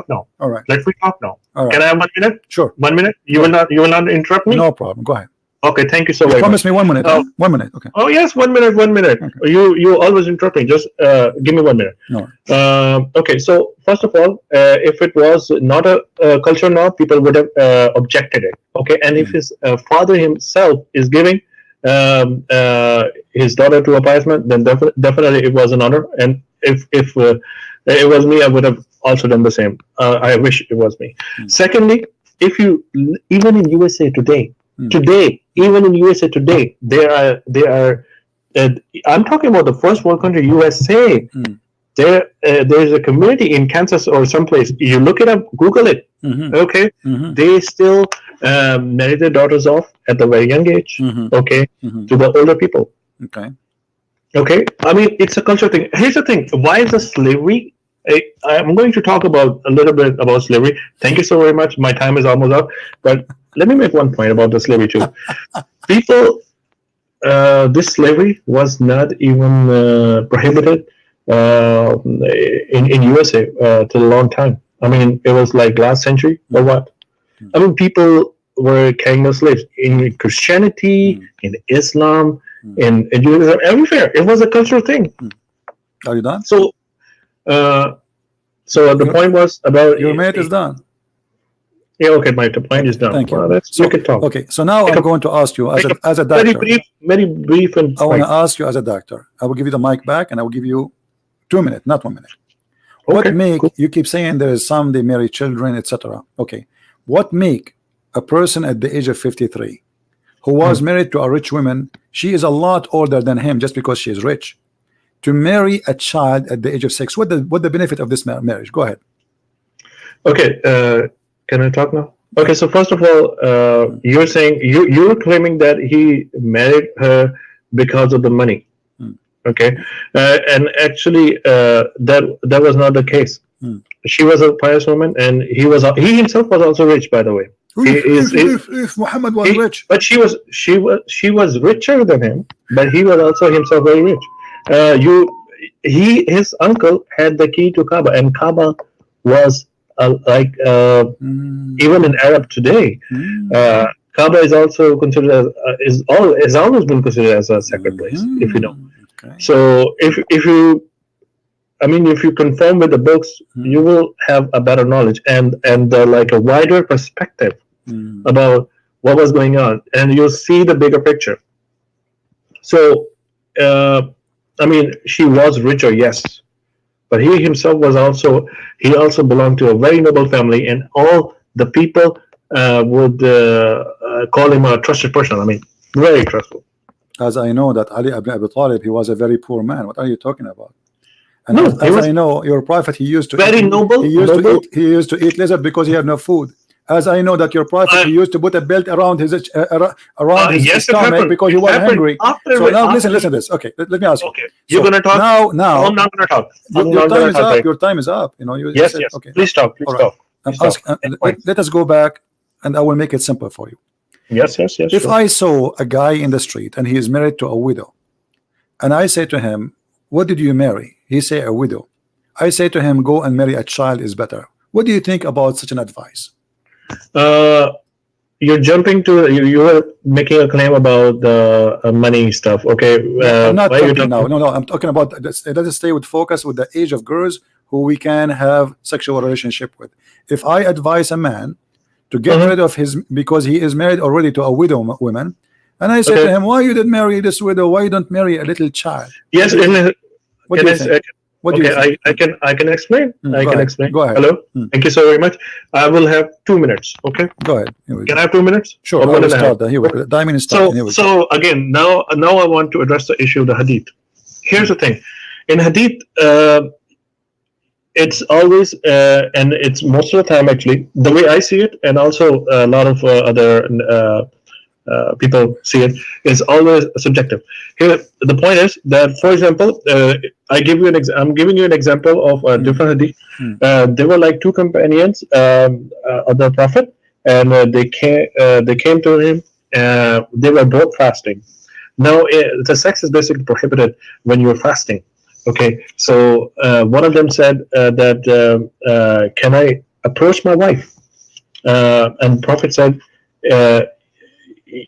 now. All right. Let me talk now. All right. Can I have 1 minute? Sure. 1 minute. You will not interrupt me. No problem. Go ahead. Okay, thank you so much. Promise me 1 minute. 1 minute. Okay. Oh yes, 1 minute. 1 minute. Okay. You always interrupt me. Just give me 1 minute. No. Okay. So first of all, if it was not a culture law, people would have objected it. Okay. And if his father himself is giving his daughter to a pious man, then definitely it was an honor. And if it was me, I would have also done the same. I wish it was me. Secondly, if you even in USA today. Even in USA today, there are. I'm talking about the first world country, USA. There is a community in Kansas or someplace. You look it up, Google it. Okay, they still marry their daughters off at the very young age. Okay, to the older people. Okay. I mean, it's a cultural thing. Here's the thing: why is the slavery? I'm going to talk about a little bit about slavery. Thank you so very much. My time is almost up, but let me make one point about the slavery too. People, this slavery was not even prohibited in USA till a long time. I mean, it was like last century or what? I mean, people were carrying as slaves in Christianity, in Islam, in Judaism, everywhere. It was a cultural thing. Are you done? So, the point was about your mate is done. Yeah, okay, my point is done. Thank you. Well, so, you can talk. Okay, so now I'm going to ask you as a doctor. Very brief and I want to ask you as a doctor. I will give you the mic back, and I will give you 2 minutes, not 1 minute. What make you keep saying there is some they marry children, etc. Okay, what make a person at the age of 53 who was married to a rich woman, she is a lot older than him just because she is rich, to marry a child at the age of 6? What the benefit of this marriage? Go ahead. Okay, can I talk now? Okay, so first of all, you're saying you're claiming that he married her because of the money. Okay, and actually, that was not the case. She was a pious woman, and he himself was also rich, by the way. If Muhammad was rich, but she was richer than him, but he was also himself very rich. His uncle had the key to Kaaba, and Kaaba was even in Arab today, Kaaba is also considered as is always been considered as a sacred place. If you know, so if you confirm with the books, you will have a better knowledge and like a wider perspective about what was going on, and you'll see the bigger picture. So, she was richer, yes. But he himself was also belonged to a very noble family, and all the people would call him a trusted person. I mean, very trustful. As I know that Ali ibn Abi Talib, he was a very poor man. What are you talking about? And no, as I know, your prophet, he used to very eat, noble. He used to eat lizard because he had no food. As I know that your prophet, he used to put a belt around his stomach because he was hungry. So now listen to this. Okay, let me ask you. Okay, you're gonna talk now. I'm not gonna talk. Your time is up. Your time is up. You know. Yes. Okay. Please talk. Let us go back, and I will make it simple for you. Yes. If I saw a guy in the street and he is married to a widow, and I say to him, "What did you marry?" He say, "A widow." I say to him, "Go and marry a child is better." What do you think about such an advice? You're jumping to you were making a claim about the money stuff. Okay, I'm not talking now. No, I'm talking about let us stay with focus with the age of girls who we can have sexual relationship with. If I advise a man to get rid of his because he is married already to a widow woman, and I say to him, "Why you didn't marry this widow? Why you don't marry a little child?" Yes, what do you think? What do you think? I can explain. I can explain. Go ahead. Hello. Thank you so very much. I will have 2 minutes. Okay. Go ahead. Can I have 2 minutes? Sure. I will start. Here we go. Diamond is starting. So again, now I want to address the issue of the hadith. Here's the thing. In hadith, it's always and it's most of the time actually the way I see it, and also a lot of other people see it, is always subjective. Here, the point is that, for example, I'm giving you an example of a different hadith. There were like two companions of the Prophet, and they came to him. They were both fasting. Now, the sex is basically prohibited when you're fasting. Okay, so one of them said that can I approach my wife? And the Prophet said,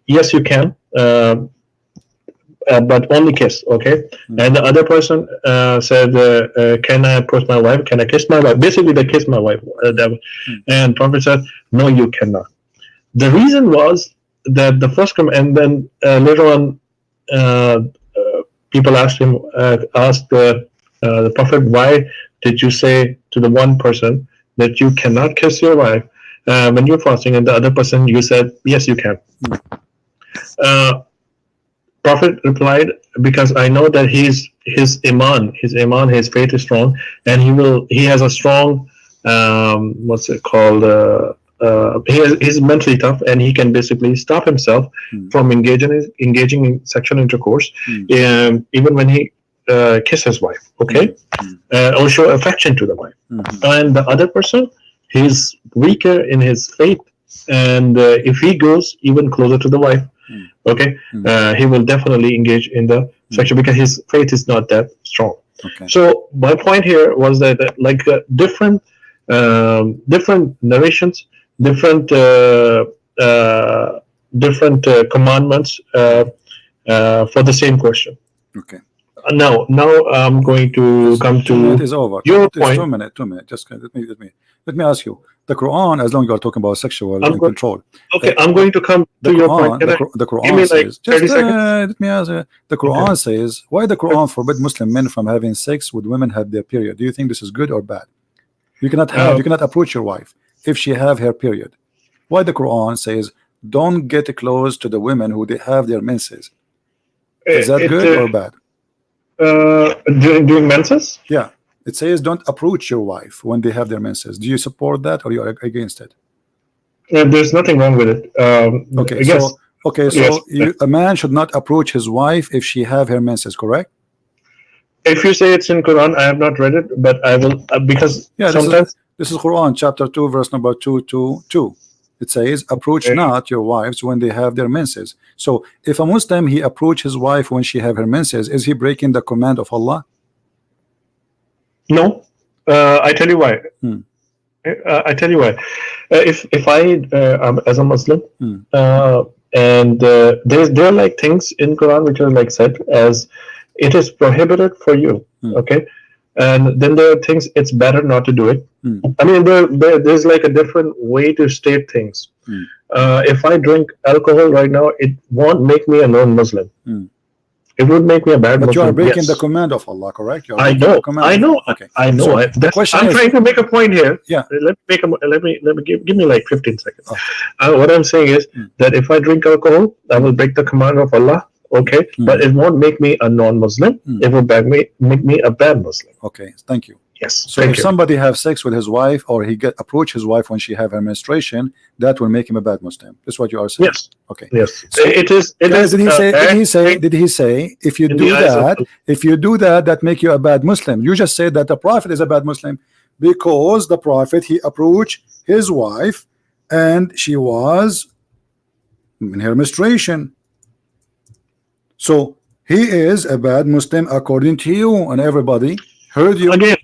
yes, you can, but only kiss. Okay. And the other person said, can I approach my wife? Can I kiss my wife? Basically, they kissed my wife. And Prophet said, no, you cannot. The reason was that the first and then later on, people asked the Prophet, why did you say to the one person that you cannot kiss your wife when you're fasting, and the other person you said yes, you can? Prophet replied, because I know that his faith is strong, and he has a strong he's mentally tough, and he can basically stop himself from engaging in sexual intercourse, even when he kisses his wife, okay, or show affection to the wife. And the other person, he's weaker in his faith, and if he goes even closer to the wife, Mm. Okay, Mm. he will definitely engage in the sexual because his faith is not that strong. Okay. So my point here was that like different narrations, different different commandments for the same question. Okay. Now I'm going to It's come 2 minutes to is over. your It's point. 2 minutes. 2 minutes. Just let me ask you. The Quran, as long as you are talking about sexual I'm and going. control, Okay, I'm the going to come the to your point. Quran, Can I the give Quran me like says, 30 just seconds? let me ask. The Okay. Quran says, why the Quran forbid Muslim men from having sex with women have their period? Do you think this is good or bad? You cannot approach your wife if she have her period. Why the Quran says don't get close to the women who they have their menses? Is that It good or bad? during menses. Yeah, it says don't approach your wife when they have their menses. Do you support that or you are against it? There's nothing wrong with it. Okay, Yes, yes. a man should not approach his wife if she have her menses, correct? If you say it's in Quran, I have not read it, but I will because Yeah, sometimes. this is Quran chapter 2 verse number 222. It says approach not your wives when they have their menses. So if a Muslim he approach his wife when she have her menses, is he breaking the command of Allah? No, I tell you why. Hmm. I tell you why. If I am as a Muslim, Hmm. and there are like things in Quran which are like said as it is prohibited for you. Hmm. Okay, and then there are things it's better not to do it. Hmm. I mean, there's like a different way to state things. Hmm. If I drink alcohol right now, it won't make me a non-Muslim. Hmm. It would make me a bad But you are Muslim. breaking the Yes, command of Allah, correct? You are I breaking the know, command I of know, Allah. Okay. I know. So the question I'm is, trying to make a point here. yeah. Let me give me like 15 seconds. Okay. What I'm saying is Hmm. that if I drink alcohol, I will break the command of Allah. Okay, but it won't make me a non-Muslim. It will make me a bad Muslim. Okay, thank you. Yes, So thank if you. somebody have sex with his wife or he approach his wife when she have her menstruation, that will make him a bad Muslim. That's what you are saying. Yes, Okay. yes. So It is. It guys, is. did he say if you in the do eyes of that, that make you a bad Muslim? You just said that the Prophet is a bad Muslim because the Prophet he approached his wife and she was in her menstruation. So he is a bad Muslim according to you, and everybody heard you. Again.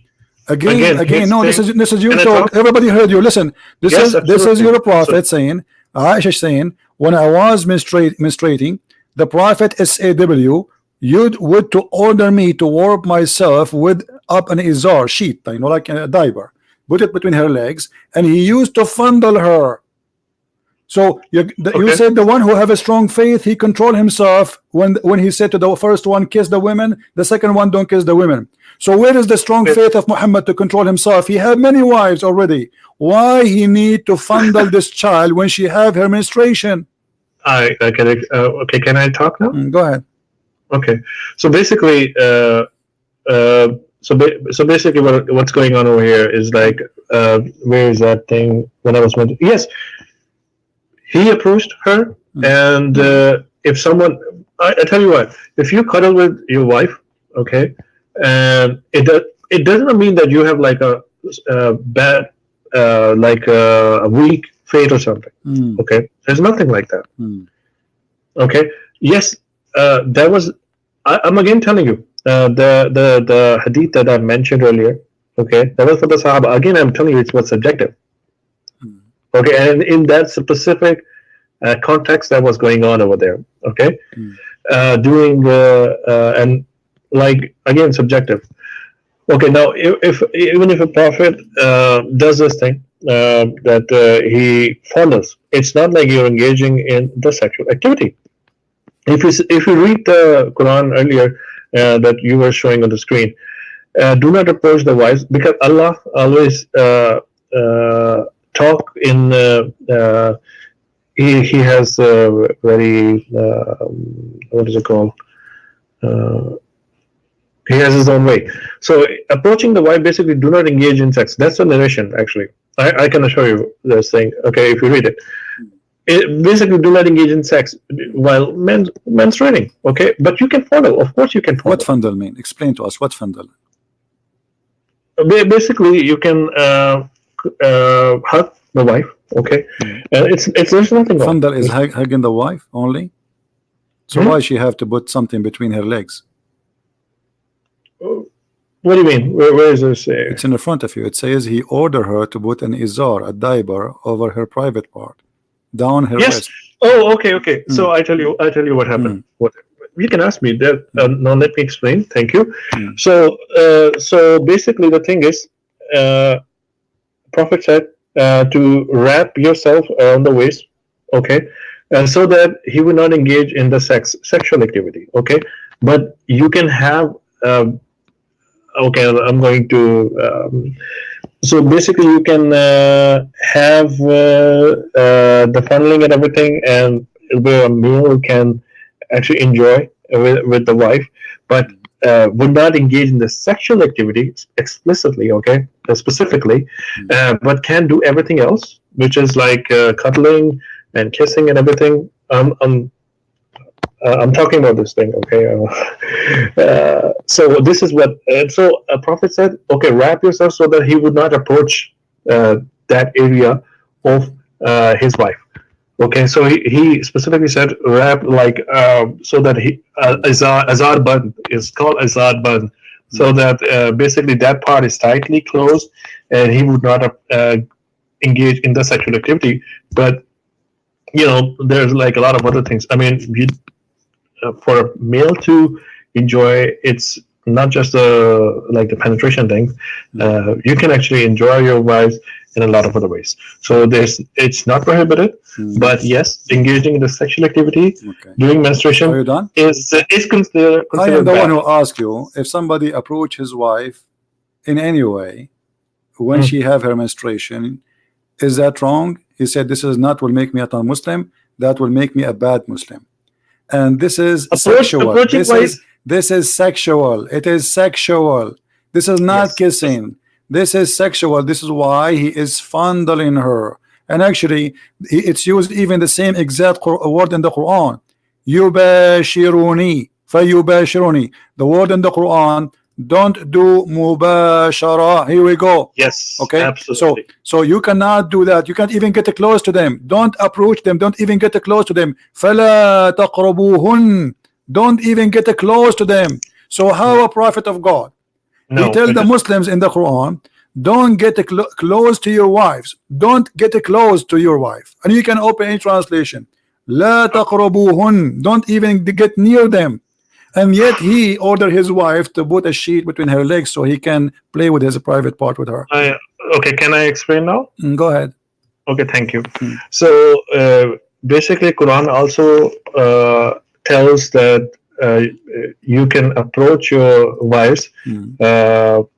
No, this is your Can I talk. talk? Everybody heard you. Listen, Yes, this is absolutely. your Prophet saying, Aisha saying, when I was menstruating, the Prophet SAW would to order me to warp myself with up an izar sheet, you know, like a diaper, put it between her legs, and he used to fondle her. So you Okay. said the one who have a strong faith, he control himself when he said to the first one, kiss the women, the second one, don't kiss the women. So where is the strong faith of Muhammad to control himself? He had many wives already. Why he need to fondle this child when she have her menstruation? I can. Okay, can I talk now? Go ahead. Okay. So basically, so basically, what's going on over here is like, where is that thing? When I was mentioned, yes, he approached her, and if someone, I tell you what, if you cuddle with your wife, okay, and it doesn't mean that you have like a bad, like a weak fate or something. Okay, there's nothing like that. Okay, yes, there was. I'm again telling you, the hadith that I mentioned earlier. Okay, that was for the Sahaba. Again, I'm telling you, it was subjective. Okay, and in that specific context that was going on over there. Okay, doing and like again subjective. Okay, now if even if a prophet does this thing that he follows, it's not like you're engaging in the sexual activity. If you read the Quran earlier that you were showing on the screen, do not approach the wives because Allah always talk in. He has a very what is it called? He has his own way. So approaching the wife, basically, do not engage in sex. That's the narration, actually. I can assure you this thing. Okay, if you read it. Basically, do not engage in sex while menstruating. Okay, but you can follow. Of course, you can follow. What fondle mean? Explain to us what fondle. Basically, you can hug the wife. Okay, it's there's nothing wrong. Fondle is hugging the wife only. So why she have to put something between her legs? What do you mean? Where is this? It's in the front of you. It says he ordered her to put an izar, a diaper, over her private part, down her Yes. waist. Oh, okay. So I tell you what happened. What you can ask me that. Now let me explain. Thank you. So basically, the thing is, Prophet said to wrap yourself around the waist, okay, so that he will not engage in the sexual activity, okay. But you can have. Okay, I'm going to. So basically, you can have the funneling and everything, and where a male can actually enjoy with the wife, but would not engage in the sexual activity explicitly, okay, specifically, but can do everything else, which is like cuddling and kissing and everything. I'm talking about this thing, okay? So this is what. So a prophet said, okay, wrap yourself so that he would not approach that area of his wife. Okay, so he specifically said wrap like so that he azar band is called azar band, so that basically that part is tightly closed, and he would not engage in the sexual activity. But there's like a lot of other things. I mean, for a male to enjoy, it's not just like the penetration thing. You can actually enjoy your wives in a lot of other ways. So it's not prohibited, but yes, engaging in the sexual activity during menstruation Are you done? is considered I am the bad. one who asked you if somebody approach his wife in any way when she have her menstruation, is that wrong? He said this is not will make me a non-Muslim, that will make me a bad Muslim. And this is sexual. This is sexual. It is sexual. This is not kissing. This is sexual. This is why he is fondling her. And actually, it's used even the same exact word in the Quran. Yubashiruni, fayubashiruni. The word in the Quran. Don't do mubashara. Here we go. Yes. Okay. Absolutely. So you cannot do that. You can't even get close to them. Don't approach them. Don't even get close to them. فَلَا تَقْرَبُوهُنْ. Don't even get close to them. So how a prophet of God? He tells the Muslims in the Quran, don't get close to your wives. Don't get close to your wife. And you can open any translation. لَا تَقْرَبُوهُنْ. Don't even get near them. And yet he ordered his wife to put a sheet between her legs so he can play with his private part with her. Okay, can I explain now? Go ahead. Okay, thank you. So basically, Quran also tells that you can approach your wives, and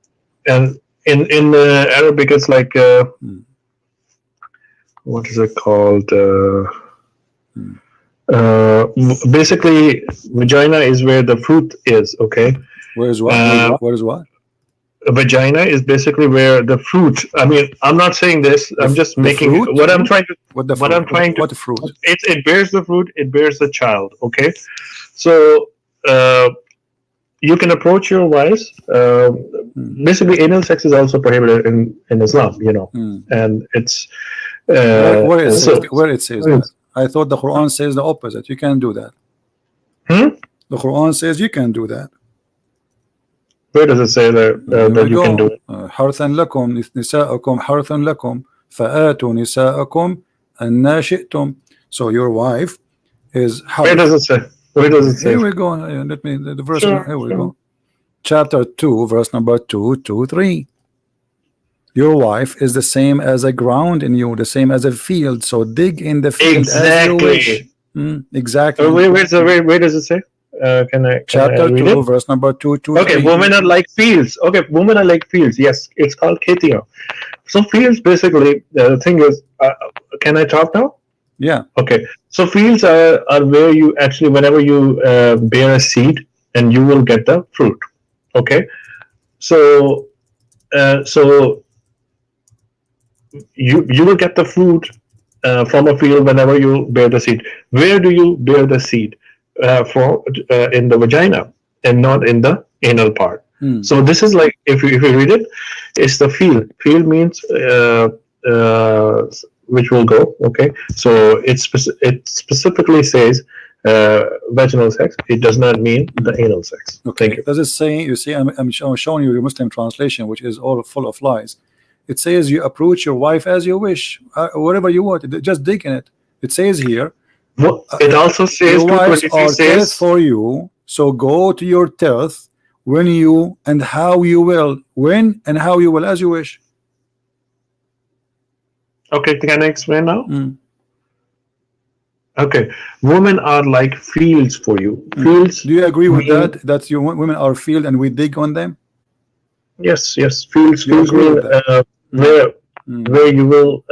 in Arabic it's like what is it called? Basically, vagina is where the fruit is. Okay. Where is what? Where is what? Vagina is basically where the fruit. I mean, I'm not saying this. I'm just making fruit? what I'm trying to. What the what fruit? I'm trying What to. the fruit? It bears the fruit. It bears the child. Okay. So you can approach your wives. Basically, anal sex is also prohibited in Islam. And it's where it says that. I thought the Quran says the opposite. You can't do that. The Quran says you can do that. Where does it say that you can do it? حرثا لكم نساءكم حرث لكم فآتوا نساءكم أن شئتم. So your wife is حرث. Where does it say? Where does it say? Here we go. Let me the verse. Here we go. Chapter 2, verse number 2 to 3. Your wife is the same as a ground in you, the same as a field. So dig in the field as you wish. Exactly. Where does it say? Chapter 2, verse number 2 to 3. Okay, women are like fields. Okay, women are like fields. Yes, it's called ketia. So fields, basically, the thing is, can I talk now? Yeah. Okay. So fields are where you actually, whenever you bear a seed, and you will get the fruit. Okay. So you will get the fruit from a field whenever you bear the seed. Where do you bear the seed? In the vagina and not in the anal part. So this is like, if you read it, it's the field. Field means which will go. Okay, so it specifically says vaginal sex, it does not mean the anal sex. Okay. Thank you. Does it say? You see, I'm showing you your Muslim translation, which is all full of lies. It says you approach your wife as you wish, whatever you want. Just dig in it. It says here, Well, it also says your wives 223 are says death for you, so go to your death when you and how you will, when and how you will, as you wish. okay, can I explain now? Mm. Okay, women are like fields for you. Fields. Do you agree with mean, that? That you women are field and we dig on them? Yes, yes. Fields, You fields agree mean with that? where you will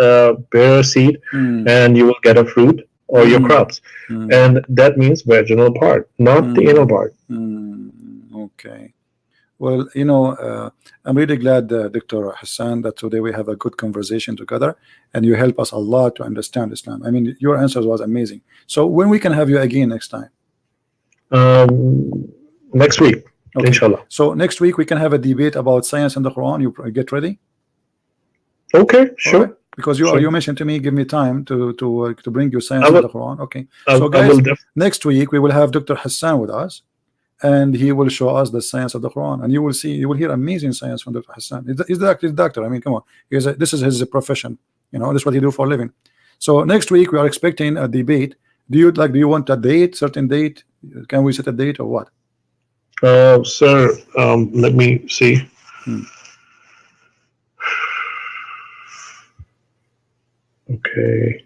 bear a seed Mm. and you will get a fruit or your crops, and that means vaginal part, not the anal part. Okay. Well, you know, I'm really glad, Dr. Hassan, that today we have a good conversation together, and you help us a lot to understand Islam. I mean, your answers was amazing. So when we can have you again next time? Next week, okay. Inshallah. So next week we can have a debate about science and the Quran. You get ready? Okay, sure. Right. Because you mentioned to me, give me time to bring you science and the Quran. Okay. So guys, next week we will have Dr. Hassan with us, and he will show us the science of the Quran, and you will see, you will hear amazing science from Dr. Hassan. He's the doctor. I mean, come on, this is his profession. You know, this is what he do for a living. So next week we are expecting a debate. Do you want a date, certain date? Can we set a date or what? Sir, let me see. Okay.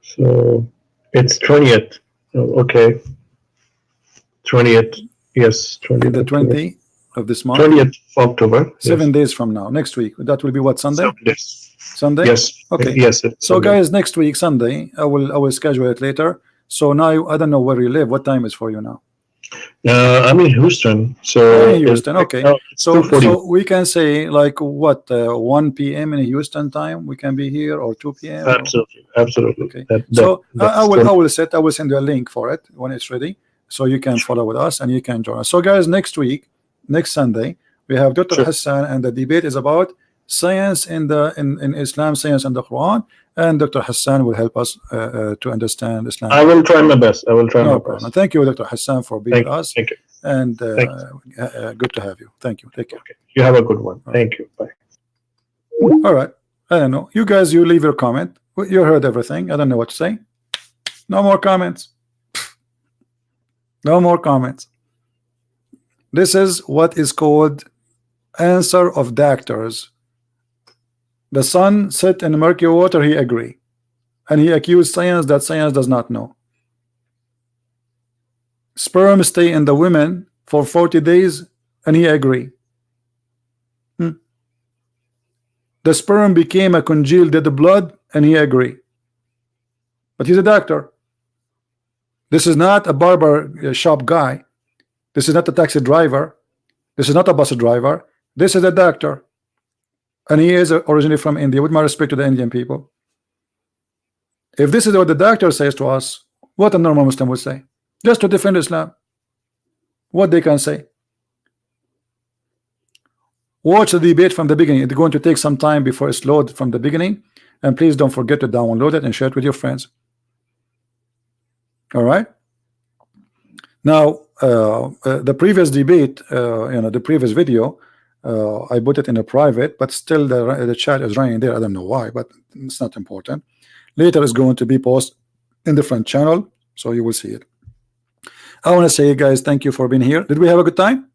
So it's 20th. Okay. 20th. Yes, 20th. The 20th of this month. 20th of October. 7 days from now. Next week. That will be what, Sunday? 7 days. Sunday? Yes. Okay. Yes. So guys, next week, Sunday, I will schedule it later. So now I don't know where you live. What time is for you now? I'm in Houston. So Houston, okay. So we can say like what 1 p.m. in Houston time we can be here, or 2 p.m. Absolutely, absolutely. Okay. I will send you a link for it when it's ready, so you can follow with us and you can join us. So guys, next week, next Sunday, we have Dr. Hassan, and the debate is about science in Islam, science and the Quran, and Dr. Hassan will help us to understand Islam. I will try my best. I will try my best. Thank you, Dr. Hassan, for being with us. Thank you. And good to have you. Thank you. Take care. Okay. You have a good one. Thank you. Bye. All right. I don't know. You guys, you leave your comment. You heard everything. I don't know what to say. No more comments. No more comments. This is what is called answer of doctors. The sun set in murky water, he agree, and he accused science that science does not know. Sperm stay in the women for 40 days, and he agree. The sperm became a congealed dead blood, and he agree. But he's a doctor. This is not a barber shop guy. This is not a taxi driver. This is not a bus driver. This is a doctor. And he is originally from India, with my respect to the Indian people. If this is what the doctor says to us, what a normal Muslim would say, just to defend Islam, what they can say. Watch the debate from the beginning. It's going to take some time before it's loaded from the beginning, and please don't forget to download it and share it with your friends. All right. Now the previous debate, the previous video, I put it in a private, but still the chat is running there. I don't know why, but it's not important. Later is going to be posted in different channel, so you will see it. I want to say, guys, thank you for being here. Did we have a good time?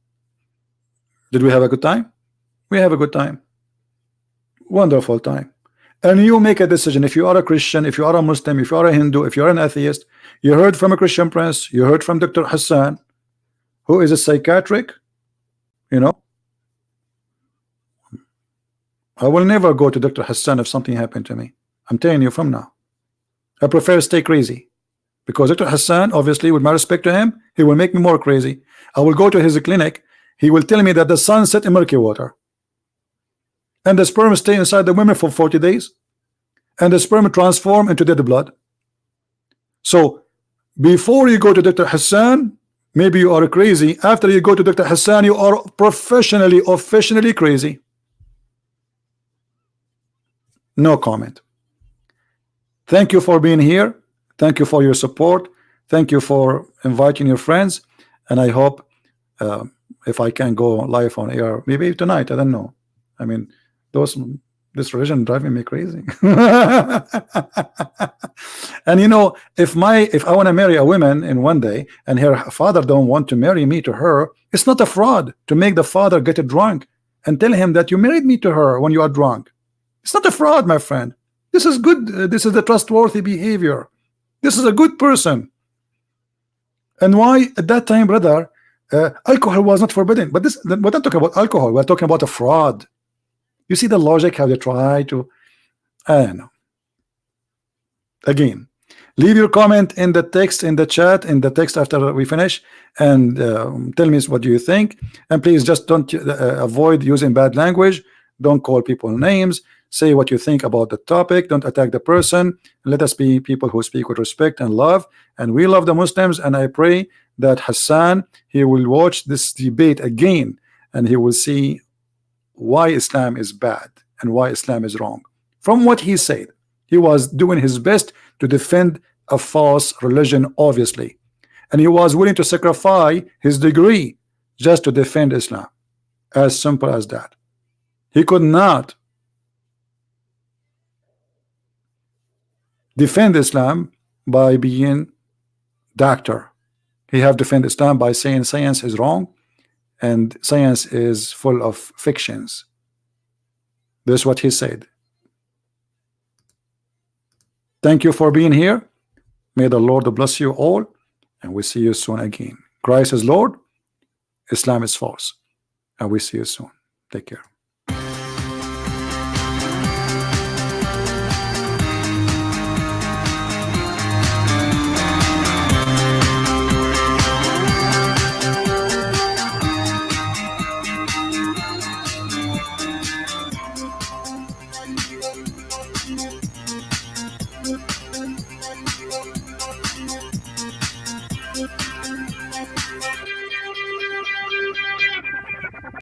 Did we have a good time? We have a good time. Wonderful time. And you make a decision. If you are a Christian, if you are a Muslim, if you are a Hindu, if you are an atheist, you heard from a Christian prince, you heard from Dr. Hassan, who is a psychiatric, I will never go to Dr. Hassan if something happened to me. I'm telling you from now. I prefer to stay crazy, because Dr. Hassan, obviously, with my respect to him, he will make me more crazy. I will go to his clinic. He will tell me that the sun set in murky water, and the sperm stay inside the women for 40 days, and the sperm transform into dead blood. So before you go to Dr. Hassan, maybe you are crazy. After you go to Dr. Hassan, you are professionally, officially crazy. No comment. Thank you for being here. Thank you for your support. Thank you for inviting your friends, and I hope if I can go live on air, maybe tonight. I don't know. I mean, those this religion driving me crazy. And you know, if I want to marry a woman in one day, and her father don't want to marry me to her, it's not a fraud to make the father get drunk and tell him that you married me to her when you are drunk. It's not a fraud, my friend. This is good. This is the trustworthy behavior. This is a good person. And why at that time, brother, alcohol was not forbidden? But this, we're not talking about alcohol. We're talking about a fraud. You see the logic how they try to, I don't know. Again, leave your comment in the text, in the chat, in the text after we finish, and tell me what do you think. And please just don't avoid using bad language. Don't call people names. Say what you think about the topic. Don't attack the person. Let us be people who speak with respect and love. And we love the Muslims. And I pray that Hassan, he will watch this debate again, and he will see why Islam is bad and why Islam is wrong. From what he said, he was doing his best to defend a false religion, obviously, and he was willing to sacrifice his degree just to defend Islam. As simple as that. He could not defend Islam by being doctor. He have defend Islam by saying science is wrong and science is full of fictions. This is what he said. Thank you for being here. May the Lord bless you all, and we see you soon again. Christ is Lord, Islam is false, and we see you soon. Take care.